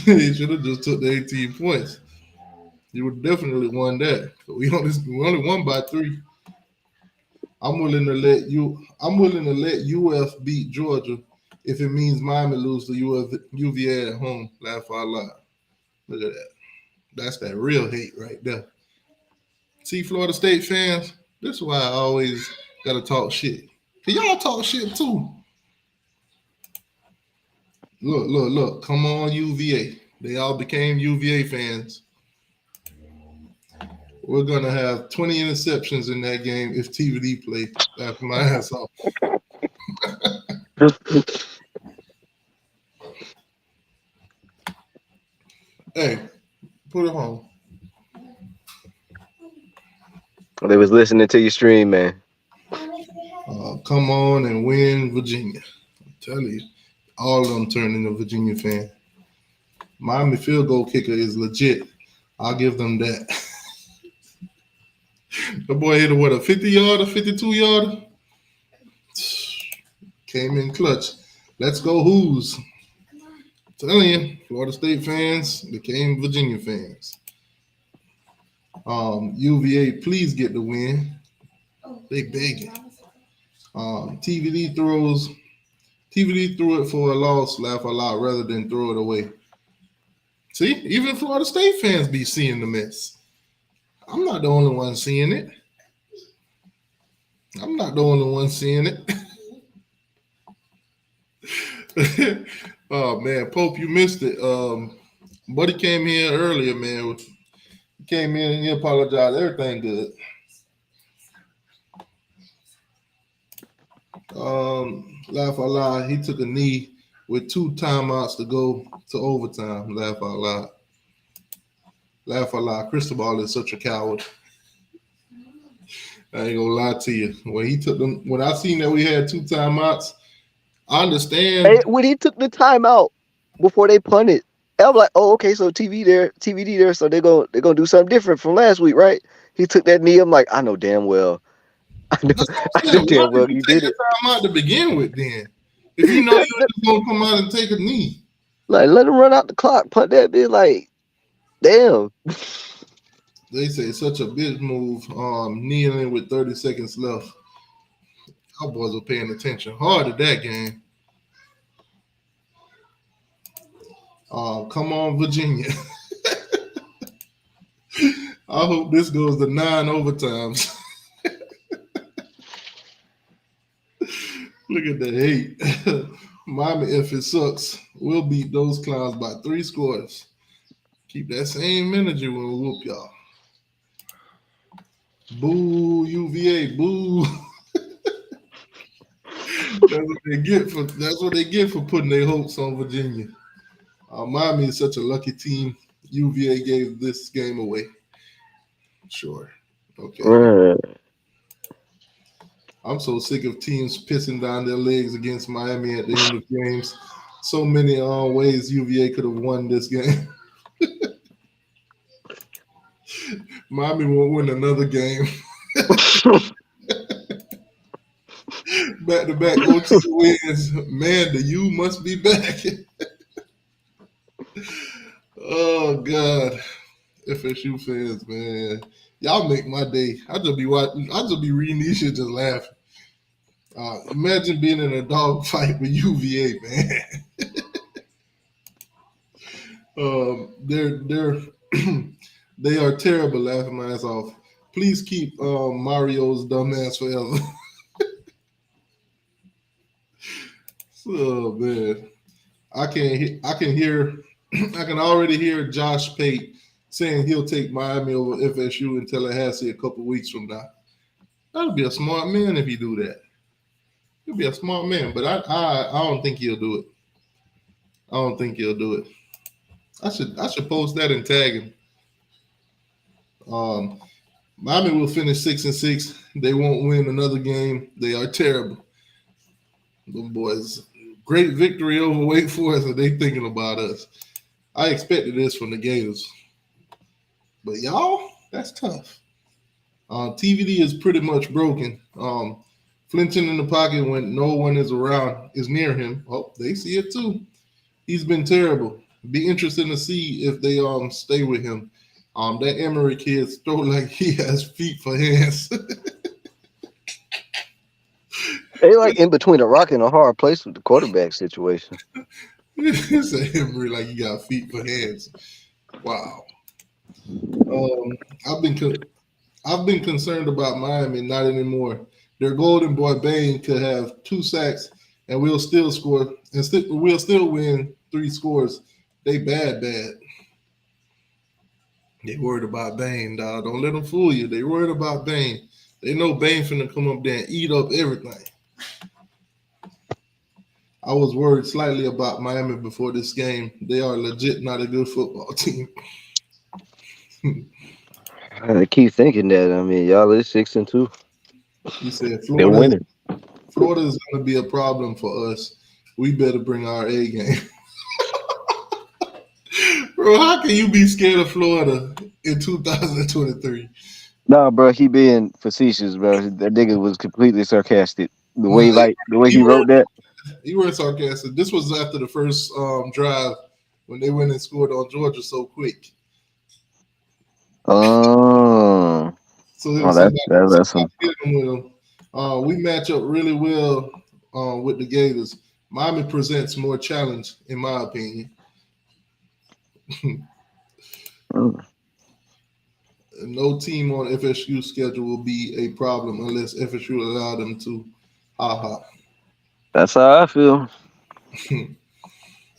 He should have just took the 18 points. You would definitely won that. But we only won by 3. I'm willing to let UF beat Georgia if it means Miami lose to UVA at home. Laugh out loud. Look at that. That's that real hate right there. See, Florida State fans, this is why I always gotta talk shit. Can y'all talk shit too? Look. Come on, UVA. They all became UVA fans. We're gonna have 20 interceptions in that game if TVD play. Laugh my ass off. Hey, put it home. They was listening to your stream, man. Come on and win Virginia. I'm telling you, all of them turned into Virginia fan. Miami field goal kicker is legit. I'll give them that. The boy hit a 50-yarder, 52-yarder? Came in clutch. Let's go Who's. I'm telling you, Florida State fans became Virginia fans. UVA, please get the win. They begging. TVD threw it for a loss, laugh a lot, rather than throw it away. See, even Florida State fans be seeing the mess. I'm not the only one seeing it. Oh man, Pope, you missed it. Buddy came here earlier, man. He came in and he apologized. Everything good. Laugh out loud. He took a knee with 2 timeouts to go to overtime. Laugh out loud. Laugh out loud. Cristobal is such a coward. I ain't gonna lie to you. When I seen that we had 2 timeouts, I understand. Hey, when he took the timeout before they punted, I'm like, oh, okay, so TVD there, so they're gonna do something different from last week, right? He took that knee. I'm like, I know damn well. I know damn well you did it. Timeout to begin with, then. If you know you're just gonna come out and take a knee, like let him run out the clock, punt that bit, like, damn. They say such a bitch move, kneeling with 30 seconds left. Cowboys are paying attention hard at that game. Come on, Virginia. I hope this goes to 9 overtimes. Look at the hate. Miami, if it sucks, we'll beat those clowns by 3 scores. Keep that same energy when we whoop y'all. Boo, UVA, boo. That's what they get for putting their hopes on Virginia. Miami is such a lucky team. UVA gave this game away. Sure. Okay. Right. I'm so sick of teams pissing down their legs against Miami at the end of games. So many ways UVA could have won this game. Miami won't win another game. Back-to-back OT wins. Man, the U must be back. Oh, God. FSU fans, man. Y'all make my day. I'll just be reading these shit just laughing. Imagine being in a dog fight with UVA, man. They're they are terrible. Laughing my ass off. Please keep Mario's dumbass forever. Oh man, I can hear I can already hear Josh Pate saying he'll take Miami over FSU in Tallahassee a couple weeks from now. That'd be a smart man if he do that. He'll be a smart man, but I don't think he'll do it. I don't think he'll do it. I should post that and tag him. Um, Miami will finish 6-6. They won't win another game. They are terrible. Them boys, great victory over Wake Forest, and they thinking about us. I expected this from the Gators, but y'all, that's tough. TVD is pretty much broken. Flinching in the pocket when no one is around is near him. Oh, they see it too. He's been terrible. Be interesting to see if they stay with him. That Emory kid throw like he has feet for hands. They like in between a rock and a hard place with the quarterback situation. It's a Emory like he got feet for hands. Wow. I've been concerned about Miami, not anymore. Their golden boy Bain could have 2 sacks and we'll still score and we'll still win 3 scores. They bad. They worried about Bain, dog. Don't let them fool you. They worried about Bain. They know Bain finna come up there and eat up everything. I was worried slightly about Miami before this game. They are legit not a good football team. I keep thinking that. I mean, y'all is 6-2. He said They're winning. Florida is going to be a problem for us. We better bring our A game. Bro, how can you be scared of Florida in 2023? Nah, bro, he being facetious, bro. That nigga was completely sarcastic. The way he wrote that. You weren't sarcastic. This was after the first drive when they went and scored on Georgia so quick. Oh, So it was that's him. with them. We match up really well with the Gators. Miami presents more challenge, in my opinion. No team on FSU schedule will be a problem unless FSU allow them to. That's how I feel.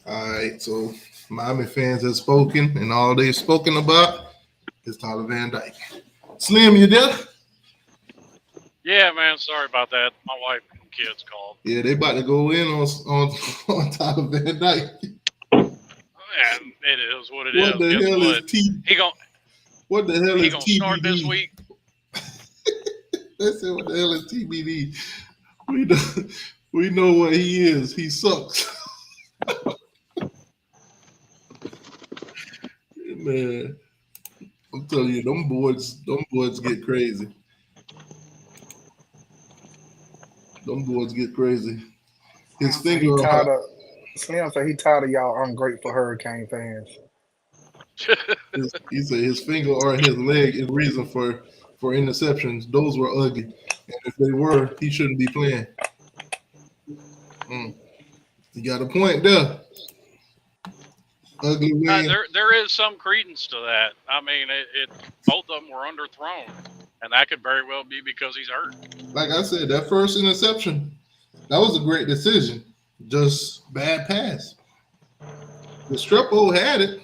All right, so Miami fans have spoken, and all they've spoken about is Tyler Van Dyke. Slim, you there? Yeah, man. Sorry about that. My wife and kids called. Yeah, they about to go in on Tyler Van Dyke. And it is what it is. What the hell is What the hell is TBD? Start this week. They said, "What the hell is TBD?" We know what he is. He sucks. Man, I'm telling you, them boards get crazy. Them boards get crazy. His finger. Slim said he tired of y'all ungrateful Hurricane fans. He said his finger or his leg is reason for interceptions. Those were ugly, and if they were, he shouldn't be playing. You got a point there. Ugly win. There is some credence to that. I mean, both of them were underthrown, and that could very well be because he's hurt. Like I said, that first interception, that was a great decision. Just bad pass. The Strepo had it.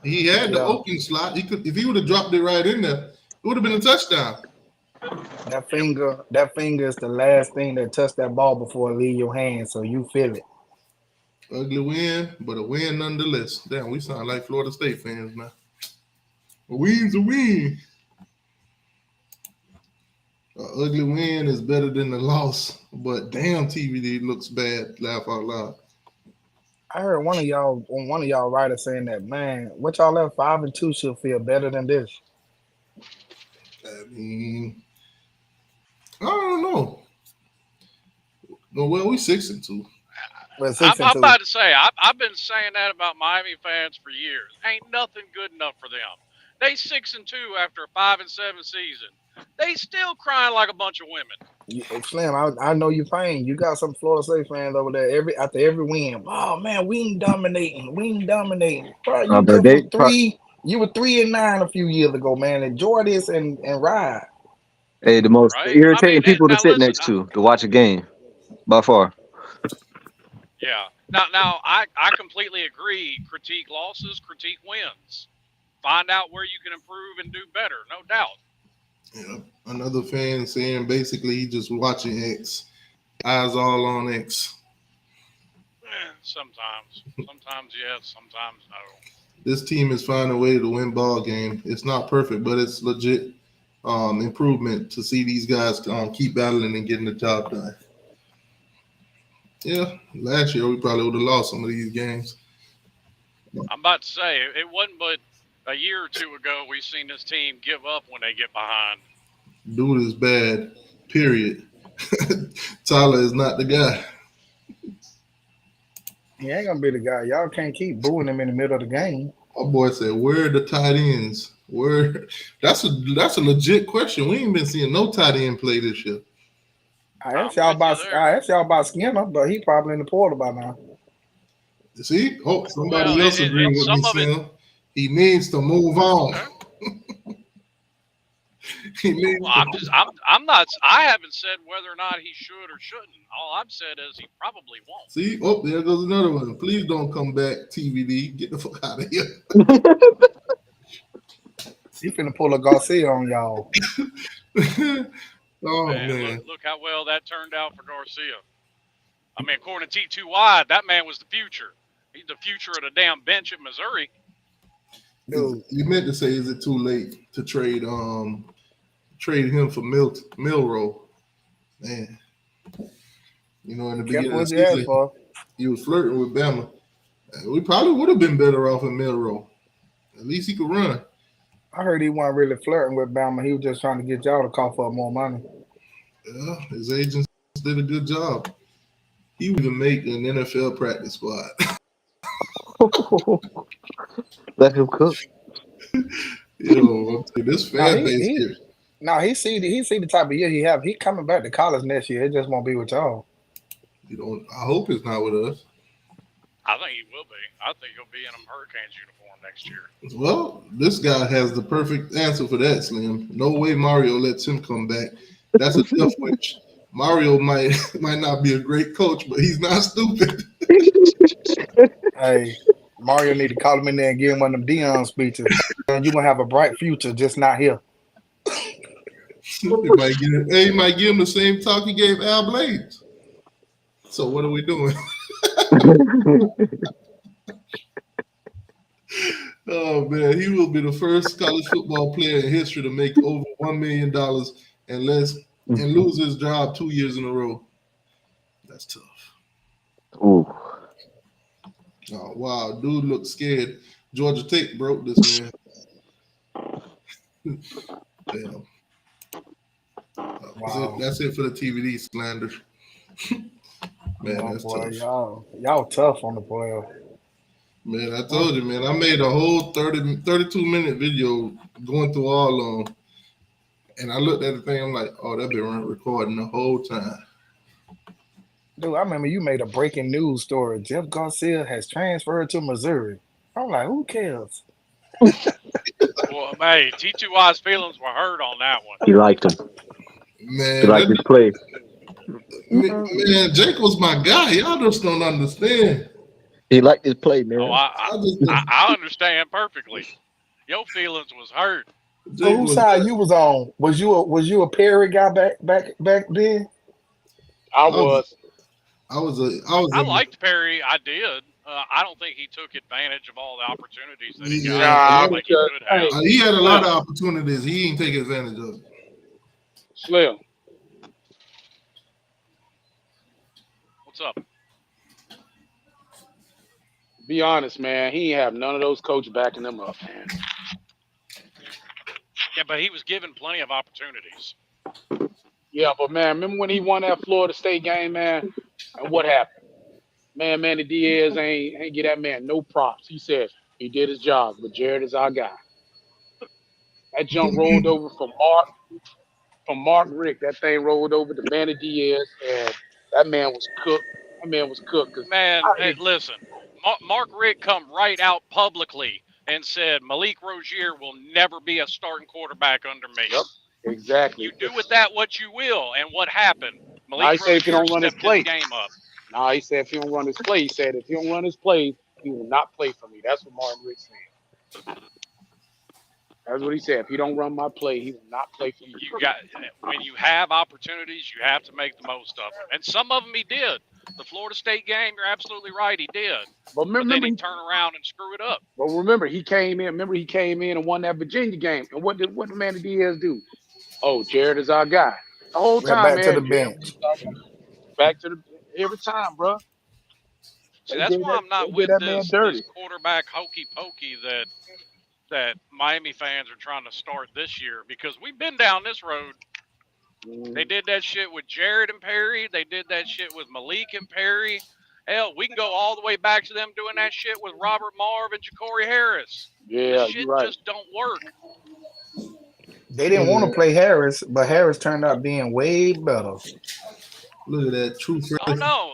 He had the open slot. He could, if he would have dropped it right in there, it would have been a touchdown. That finger is the last thing that touched that ball before it leave your hand, so you feel it. Ugly win, but a win nonetheless. Damn, we sound like Florida State fans now. A win's a win. An ugly win is better than the loss, but damn, TVD looks bad. Laugh out loud. I heard one of y'all writers saying that, man, what y'all left 5-2 should feel better than this. I mean, I don't know. No, well, we 6-2. I'm about to say, I've been saying that about Miami fans for years. Ain't nothing good enough for them. They 6-2 after a 5-7 season. They still crying like a bunch of women. Slim, I know your pain. You got some Florida State fans over there. After every win, oh man, we ain't dominating. We ain't dominating. Bro, you But just was three. You were 3-9 a few years ago, man. Enjoy this and ride. hey, the most right? I mean, irritating people to now sit listen. next to watch a game by far. Yeah. Now, I completely agree. Critique losses, critique wins. Find out where you can improve and do better, no doubt. Yeah. Another fan saying basically he just watching X, eyes all on X. Sometimes yes, sometimes no. This team is finding a way to win ball game. It's not perfect, but it's legit improvement to see these guys keep battling and getting the job done. Yeah, last year we probably would have lost some of these games. I'm about to say it wasn't but a year or two ago we seen this team give up when they get behind. Dude is bad, period. Tyler is not the guy. He ain't gonna be the guy. Y'all can't keep booing him in the middle of the game. My boy said, "Where are the tight ends? Where?" That's a legit question. We ain't been seeing no tight end play this year. I asked y'all about Skinner, but he probably in the portal by now. See? Oh, somebody Well, else agreeing with me, Sam. He needs to move on. I'm not. I haven't said whether or not he should or shouldn't. All I've said is he probably won't. See? Oh, there goes another one. Please don't come back, TVD. Get the fuck out of here. He finna pull a Garcia on y'all. Oh man. Look how well that turned out for Garcia. I mean, according to T2Y, that man was the future. He's the future of the damn bench at Missouri. Dude. You meant to say, is it too late to trade him for Milroe? Man. You know, in the beginning of the season, he was flirting with Bama. We probably would have been better off in Milroe. At least he could run. I heard he wasn't really flirting with Bama. He was just trying to get y'all to cough up more money. Yeah, his agents did a good job. He would even make an NFL practice squad. Let him cook. This fan base here. Now he see the type of year he have. He coming back to college next year. It just won't be with y'all. I hope it's not with us. I think he will be. I think he'll be in a Hurricanes uniform next year. Well, this guy has the perfect answer for that, Slim. No way Mario lets him come back. That's a tough switch. Mario might not be a great coach, but he's not stupid. Hey, Mario need to call him in there and give him one of them Dion speeches. And you're gonna have a bright future, just not here. He might give him the same talk he gave Al Blades. So what are we doing? Oh man, he will be the first college football player in history to make over $1 million and lose his job 2 years in a row. That's tough. Ooh. Oh wow, dude looks scared. Georgia Tech broke this man. Damn. Wow. That's it for the TVD slander. Man, that's boy, tough. Y'all tough on the player. Man, I told you, man. I made a whole 32-minute video going through all of them. And I looked at the thing, I'm like, oh, that been recording the whole time. Dude, I remember you made a breaking news story. Jeff Garcia has transferred to Missouri. I'm like, who cares? Well, hey, T2Y's feelings were hurt on that one. He liked him. Man, he liked his play. Man, Jake was my guy. Y'all just don't understand. He liked his play, man. Oh, I understand perfectly. Your feelings was hurt. So whose side you was on? Was you a Perry guy back then? I was. I liked Perry. I did. I don't think he took advantage of all the opportunities that he got. Nah, like he could have. He had a lot of opportunities. He didn't take advantage of it. Slim. What's up? Be honest, man. He ain't have none of those coaches backing him up, man. Yeah, but he was given plenty of opportunities. Yeah, but man, remember when he won that Florida State game, man? And what happened? Man, Manny Diaz ain't get that man no props. He said he did his job, but Jared is our guy. That jump rolled over from Mark from Mark Rick, that thing rolled over to Manny Diaz, and that man was cooked. That man was cooked. Cause Man, hey, listen, Mark Rick come right out publicly and said Malik Rozier will never be a starting quarterback under me. Yep, exactly. You do with that what you will, and what happened? Now Malik he said if he Rozier don't run his stepped his play. game up. Now he said if he don't run his play, he said if he don't run his play, he will not play for me. That's what Martin Rick said. That's what he said. If he don't run my play, he will not play for me. You got when you have opportunities, you have to make the most of them, and some of them he did. The Florida State game, you're absolutely right, he did. But But then remember, he turned around and screw it up. but remember, he came in. Remember, he came in and won that Virginia game. And what did Manny Diaz do? Oh, Jared is our guy. The whole Went time, back to man. the Jared bench. was our guy. Back to the every time, bro. See, that's why I'm not They with did that man this dirty. quarterback hokey pokey that Miami fans are trying to start this year, because we've been down this road. They did that shit with Jared and Perry. They did that shit with Malik and Perry. Hell, we can go all the way back to them doing that shit with Robert Marv and Ja'Cory Harris. Yeah, This you're shit right. just don't work. They didn't want to play Harris, but Harris turned out being way better. Look at that true Oh freshman. no,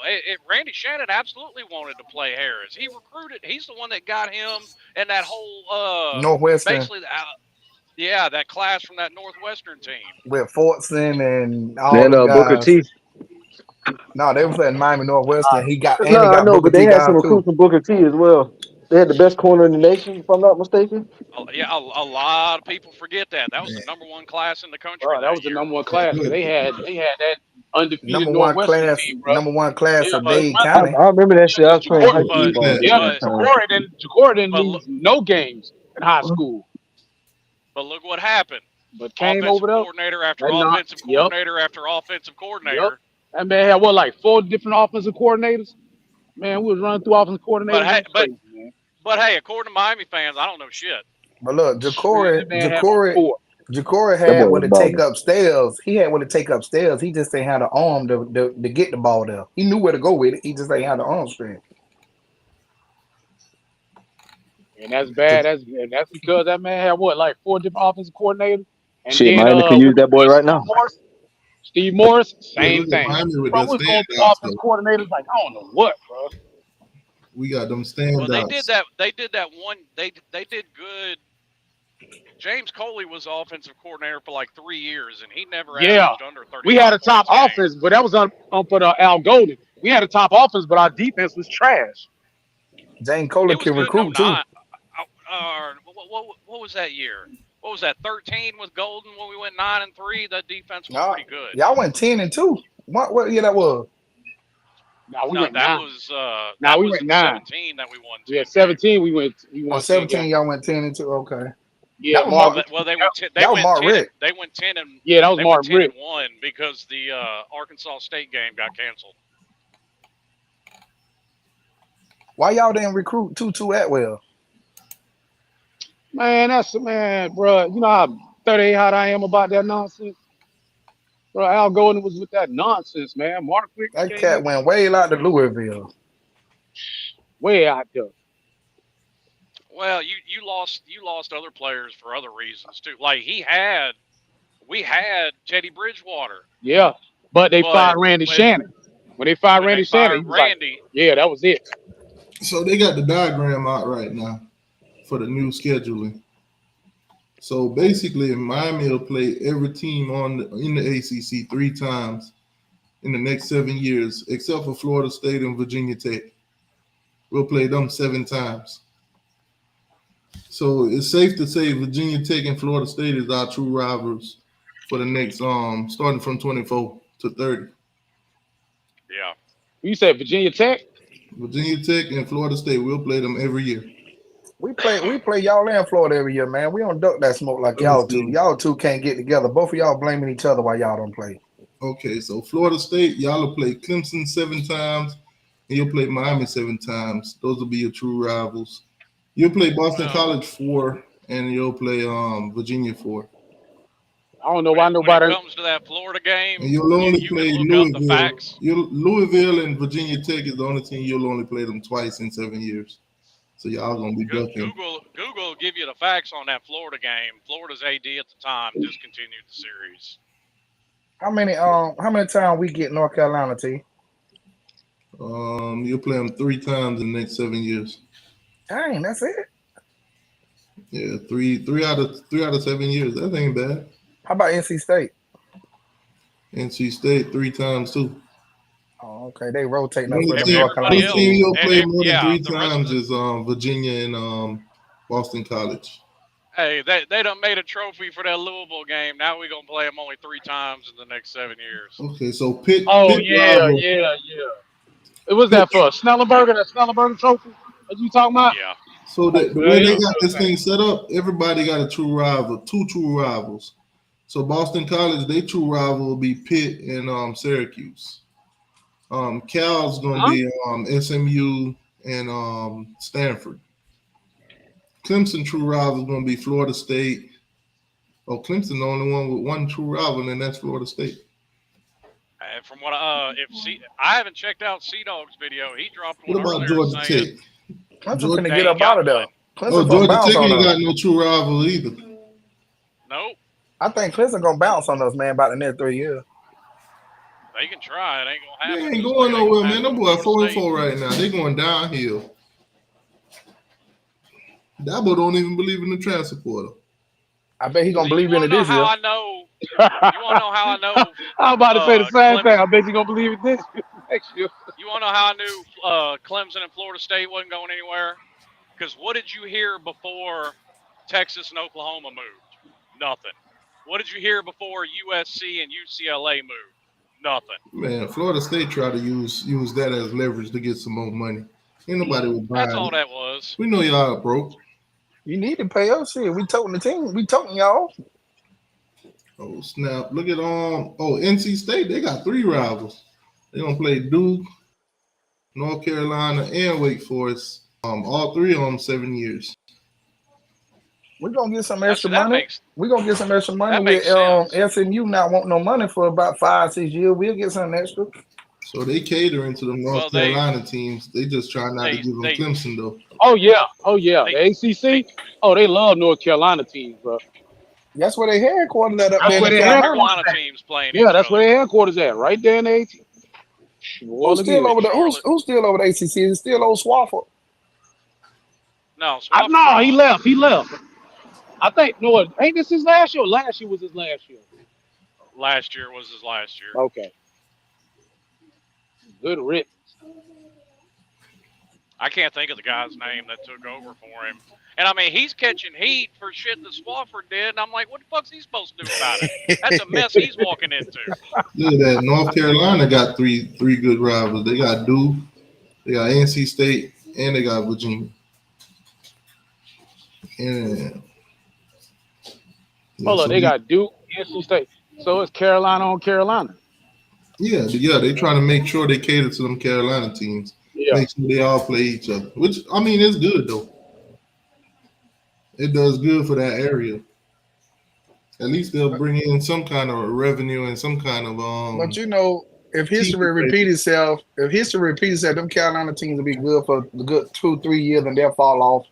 Randy Shannon absolutely wanted to play Harris. He recruited. He's the one that got him and that whole Northwestern basically that class from that Northwestern team. with Fortson and all Then them Booker guys. T. No, they was at Miami Northwestern. He got No, and he I got know, Booker but they T had some guys too. recruits from Booker T as well. They had the best corner in the nation, if I'm not mistaken. Yeah, a lot of people forget that. That was the #1 class in the country. Bro, that was the year. #1 class. Cause they had that undefeated Number one Northwestern class, team, bro. number one class Yeah, of but Dade I, County. I remember that shit. I was playing high Ja'Cory, school Look ball at during that. that time. Ja'Cory didn't But lose no games in high school, But look what happened. but came Offensive over there. coordinator after That not, offensive coordinator after offensive yep. coordinator. That man had what, like 4 different offensive coordinators. Man, we was running through offensive coordinators. But hey, It was crazy, man. but hey, according to Miami fans, I don't know shit. But look, Man, that man had about 4. Ja'Cory That had boy what was to take balling. upstairs. He had what to take upstairs. He just ain't had the arm to get the ball there. He knew where to go with it. He just ain't had the arm strength. And that's bad. That's because that man had what, like 4 different offensive coordinators. And Shit, then Miami could use what that boy right now. Steve Morris, Yeah, same look at thing. Miami with Bro, their we was going through standouts offensive though. coordinators like I don't know what, bro. We got them Well, they did standouts. that. They did that one. They did good. James Coley was offensive coordinator for like 3 years, and he never Yeah, averaged under 35 we had a top points a game. offense, but that was on for the Al Golden. We had a top offense, but our defense was trash. Jane Kohler It was can good in recruit too. 09. What was that year? What was that? 13 with Golden when we went 9-3. That defense was pretty good. Y'all went 10-2. What year that was? No, we No, went that 9. was Nah, we was went in 9. 17 that we won. Yeah, 17 we won. On 10 17, games. y'all went 10-2. Okay. Yeah, That was Mark. Mark. Well, they went. They That was went Mark 10. Rick. They went 10 and. Yeah, that was They Mark went 10 Rick. and 1 because the Arkansas State game got canceled. Why y'all didn't recruit Tutu Atwell? Man, bro. You know how 38 hot I am about that nonsense, bro. Al Golden was with that nonsense, man. Mark Rick That came cat in went way out to Louisville. way out there. Well, you lost other players for other reasons too. Like we had Teddy Bridgewater. Yeah, but they fired Randy when Shannon. When they fired when Randy they Shannon, he fired was like, Randy, yeah, that was it. So they got the diagram out right now for the new scheduling. So basically, Miami will play every team in the ACC 3 times in the next 7 years, except for Florida State and Virginia Tech. We'll play them 7 times. So it's safe to say Virginia Tech and Florida State is our true rivals for the next starting from 24 to 30. yeah. You said Virginia Tech? Virginia Tech and Florida State, we'll play them every year. We play y'all in Florida every year, man. We don't duck that smoke like y'all two. Y'all two can't get together. Both of y'all blaming each other while y'all don't play. Okay, so Florida State, y'all will play Clemson 7 times, and you'll play Miami 7 times. Those will be your true rivals. You'll play Boston College 4, and you'll play Virginia 4. I don't know why When nobody. it comes to that Florida game, And you'll only you play can look up the Louisville. facts. Louisville and Virginia Tech is the only team you'll only play them twice in 7 years. So y'all gonna be ducking. Google will give you the facts on that Florida game. Florida's AD at the time discontinued the series. How many times we get North Carolina, T? You'll play them 3 times in the next 7 years. Dang, that's it. Yeah, three out of 7 years. That ain't bad. How about NC State? NC State 3 times too. Oh, okay. They rotating The us only with them team, North Everybody Carolina only team else, teams. you'll play more than three the rest of times the is Virginia and Boston College. hey, they done made a trophy for that Louisville game. Now we gonna play them only 3 times in the next 7 years. Okay, so Pitt Oh Pitt yeah, rival. yeah, yeah. It was Pitt, that for Snellenberger, that Snellenberger trophy. What you talking about? Yeah. so Oh, the well, way it they was got good this thing. thing set up, everybody got a true rival, 2 true rivals. So Boston College, their true rival will be Pitt and Syracuse. Cal's gonna Huh? be SMU and Stanford. Clemson true rival is gonna be Florida State. Oh, Clemson the only one with one true rival, and that's Florida State. And from what I haven't checked out Sea Dog's video. He dropped What one about earlier Georgia saying Tech? Clemson Georgia, finna they get ain't up out got of there. one. Clemson finna Georgia bounce Tech on ain't us. got no true rival either. Nope. I think Clemson gonna bounce on us, man, about the next 3 years. They can try. It ain't gonna They happen ain't just like going it ain't nowhere, gonna man. happen Them with boy Florida State. 4-4 right now. They going downhill. Dabo don't even believe in the transfer portal. I bet he gonna See, you believe in wanna it know this how year. I know? You wanna know how I know? I'm about to say the same thing. Clemson. I bet you gonna believe it this next year. You wanna know how I knew Clemson and Florida State wasn't going anywhere? Because what did you hear before Texas and Oklahoma moved? Nothing. What did you hear before USC and UCLA moved? Nothing. Man, Florida State try to use that as leverage to get some more money. Ain't nobody was That's buying all it. that was. We know y'all broke. You need to pay us shit. We toting the team. We toting y'all. Oh snap! Look at NC State. They got 3 rivals. They gonna play Duke, North Carolina, and Wake Forest. All 3 of them 7 years. We gonna get some That's, extra that money. makes We gonna get some extra money that with makes sense. SMU not want no money for about 5-6 years. We'll get some extra. So they catering to the Well, North Carolina teams. They just try not to give them they Clemson though. Oh yeah, oh yeah. they The ACC. Oh, they love North Carolina teams, bro. That's where they headquartered at up That's there all in where the their North Carolina. headquarters Carolina at. teams playing Yeah, each that's other. where their headquarters at, right there in the AT. Well, Who's still again. over the Charlotte. who's still over the ACC? Is it still old Swafford? No, Swafford No, he gone. left. He left. I think no, ain't this his last year? Last year was his last year. Last year was his last year. Okay. Good riddance. I can't think of the guy's name that took over for him. And I mean, he's catching heat for shit that Swafford did. And I'm like, what the fuck's he supposed to do about it? That's a mess he's walking into. Look at that. North Carolina got three good rivals. They got Duke, they got NC State, and they got Virginia. And Hold on, they got Duke, NC State. So it's Carolina on Carolina. yeah, they trying to make sure they cater to them Carolina teams. Yeah. Make sure they all play each other. Which I mean, it's good though. It does good for that area. At least they'll bring in some kind of revenue and some kind of But you know, if history repeats itself, them Carolina teams will be good for the good 2-3 years and they'll fall off.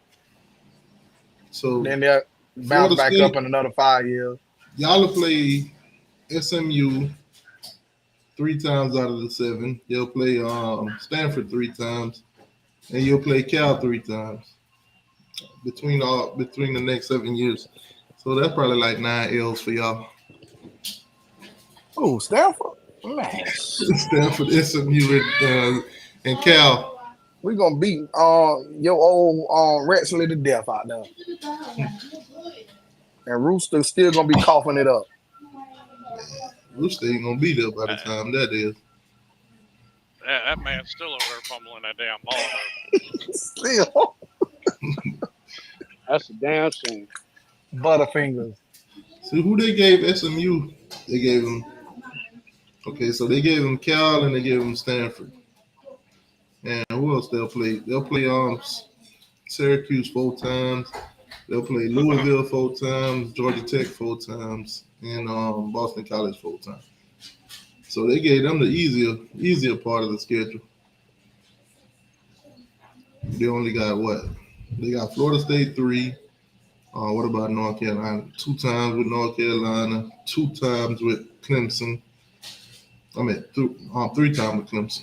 So then they'll bounce back up in another 5 years. Y'all will play SMU 3 times out of the 7. They'll play Stanford 3 times, and you'll play Cal 3 times between the next 7 years. So that's probably like 9 L's for y'all. Oh, Stanford, man. Stanford, SMU, and Cal. We're gonna beat your old Wrexley to death out there. And Rooster's still gonna be coughing it up. Rooster ain't gonna be there by the time that is. That man's still over there fumbling that damn ball. Still. That's a damn shame. Butterfingers. See who they gave SMU? They gave them. Okay, so they gave them Cal and they gave them Stanford. And who else they'll play? They'll play Syracuse 4 times. They'll play Louisville 4 times, Georgia Tech 4 times, and Boston College 4 times. So they gave them the easier part of the schedule. They only got what? They got Florida State 3. What about North Carolina? 2 times with North Carolina, 2 times with Clemson, I mean, 3-time with Clemson.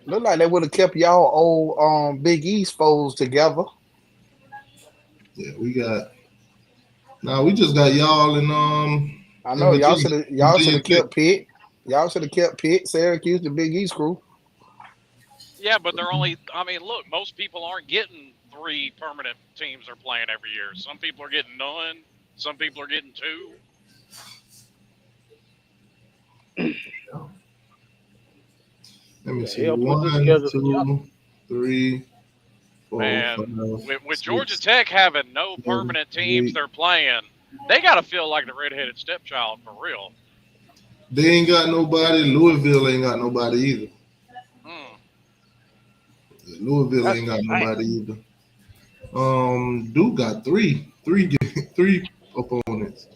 Look like they would have kept y'all old Big East foes together. Yeah, we got. Now we just got y'all and I in know y'all Virginia. should have Virginia Tech. kept Pitt. Y'all should have kept Pitt, Syracuse, the Big East crew. Yeah, but they're only. I mean, look, most people aren't getting 3 permanent teams they're playing every year. Some people are getting none. Some people are getting 2. Let me The see. hell put this 1, schedule 2, 3, 4, Man, 5, with 6, Georgia Tech having no 7, permanent teams 8. they're playing, they got to feel like the redheaded stepchild for real. They ain't got nobody. Louisville ain't got nobody either. Hmm. Louisville That's ain't got insane. nobody either. Duke got three opponents.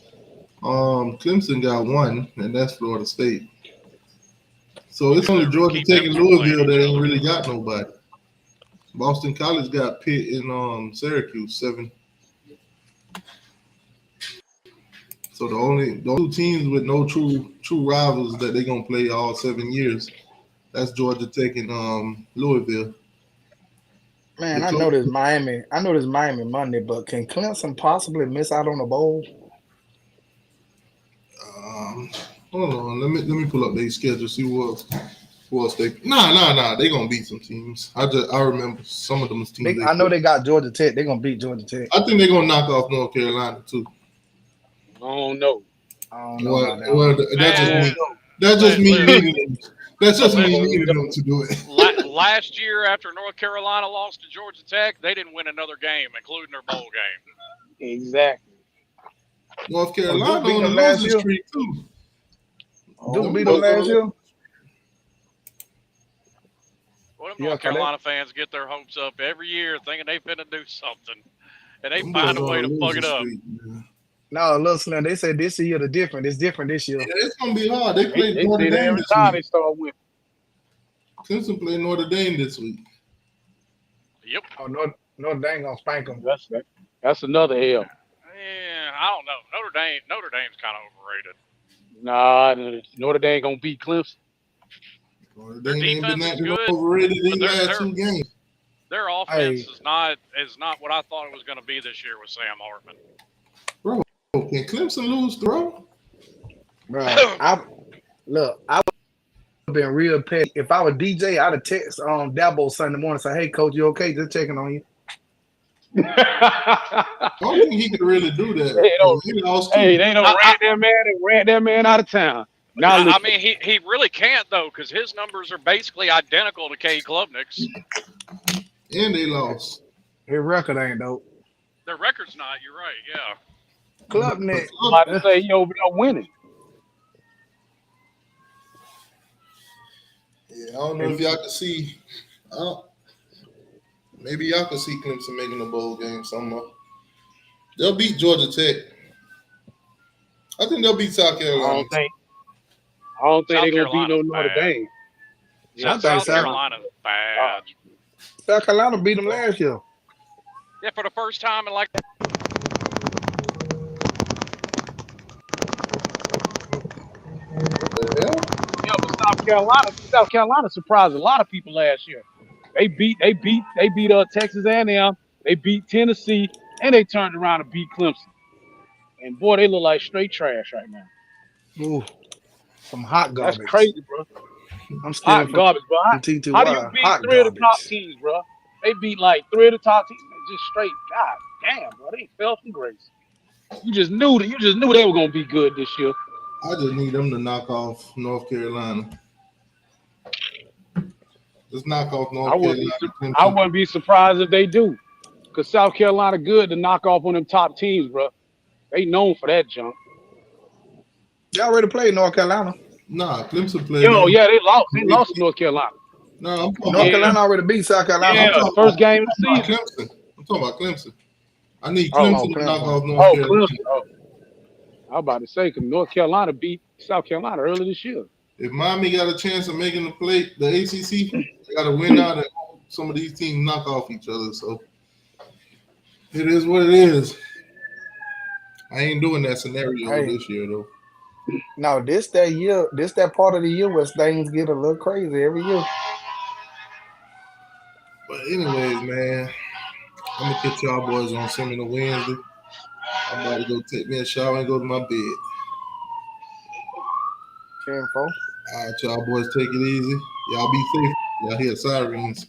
Clemson got 1, and that's Florida State. So it's only Georgia Keep Tech them and from playing Louisville each that ain't other. really got nobody. Boston College got Pitt and Syracuse 7. So the only 2 teams with no true rivals that they gonna play all 7 years. That's Georgia Tech and Louisville. Man, The I close, know this Miami. I know this Miami Monday, but can Clemson possibly miss out on the bowl? hold on, let me pull up their schedule. See who else they. Nah. They gonna beat some teams. I remember some of them teams they I know play. they got Georgia Tech. They're gonna beat Georgia Tech. I think they're gonna knock off North Carolina too. I don't know. I don't know about that Well, one. that's just Man, me. That's just me listen, needing them. That's just me listen. needing them to do it. Last year, after North Carolina lost to Georgia Tech, they didn't win another game, including their bowl game. Exactly. North Oh, Duke Carolina beat on the them last losing year. streak too. Duke Them beat them boys on last the- year. Well, them Yeah, North 'cause Carolina fans get their hopes up every year, thinking they finna do something, and they Them find boys a on way a to fuck losing it up. streak, man. no, listen, they said this year the different. It's different this year. Yeah, it's gonna be hard. They They, play they Notre say that Dame every this time they week. start winning. Clemson play Notre Dame this week. Yep. Oh, Notre Dame gonna spank them. That's another L. Yeah, I don't know. Notre Dame's kind of overrated. Nah, Notre Dame gonna beat Clemson. Notre Their Dame ain't been defense is acting good, overrated but these last 2 games. their offense is not what I thought it was going to be this year with Sam Hartman. Bro, can Clemson lose, bro? Bro, I would have been real petty. If I was DJ, I'd have text Dabo Sunday morning and say, "Hey, coach, you okay? Just checking on you." I don't think he could really do that. He lost Hey, too. they don't ran that man. They ran that man out of town. Now I look, mean, he really can't though, because his numbers are basically identical to Cade Klubnik's. And they lost. His record ain't dope. Their record's not. You're right. Yeah. Klubnik. I'm about to say he over there winning. Yeah, I don't know if y'all can see. Maybe y'all can see Clemson making a bowl game somewhere. They'll beat Georgia Tech. I think they'll beat South I Carolina. don't think they're gonna beat no Carolina's Notre bad. Dame. I think South Carolina's bad. South Carolina beat them last year. Yeah, for the first time in like. Yeah, but South Carolina surprised a lot of people last year. They beat Texas A&M, they beat Tennessee, and they turned around and beat Clemson. And boy, they look like straight trash right now. Ooh, some hot That's garbage. crazy, bro. I'm still Hot garbage, bro. TTY. How do you beat Hot 3 of the top garbage. teams, bro? They beat like 3 of the top teams. Just straight. God damn, bro. They fell from grace. You just knew they were gonna be good this year. I just need them to knock off North Carolina. Just knock off North Carolina. I wouldn't be surprised if they do. Because South Carolina good to knock off on them top teams, bro. They known for that junk. They already played North Carolina. Nah, Clemson played. Yeah, they lost. They lost to North Carolina. No, I'm talking North about Carolina already beat South Carolina. Yeah, first game of the season. Clemson. I'm talking about Clemson. I need Clemson to knock off North Carolina. Clemson. Oh. I was about to say, because North Carolina beat South Carolina early this year. If Miami got a chance of making the ACC, they got to win out and some of these teams knock off each other. So it is what it is. I ain't doing that scenario this year, though. No, this that year, this that part of the year where things get a little crazy every year. But anyways, man, I'm gonna catch y'all boys on Seminar Wednesday. I'm about to go take me a shower and go to my bed. 10-4. All right, y'all boys, take it easy. Y'all be safe. Y'all hear sirens.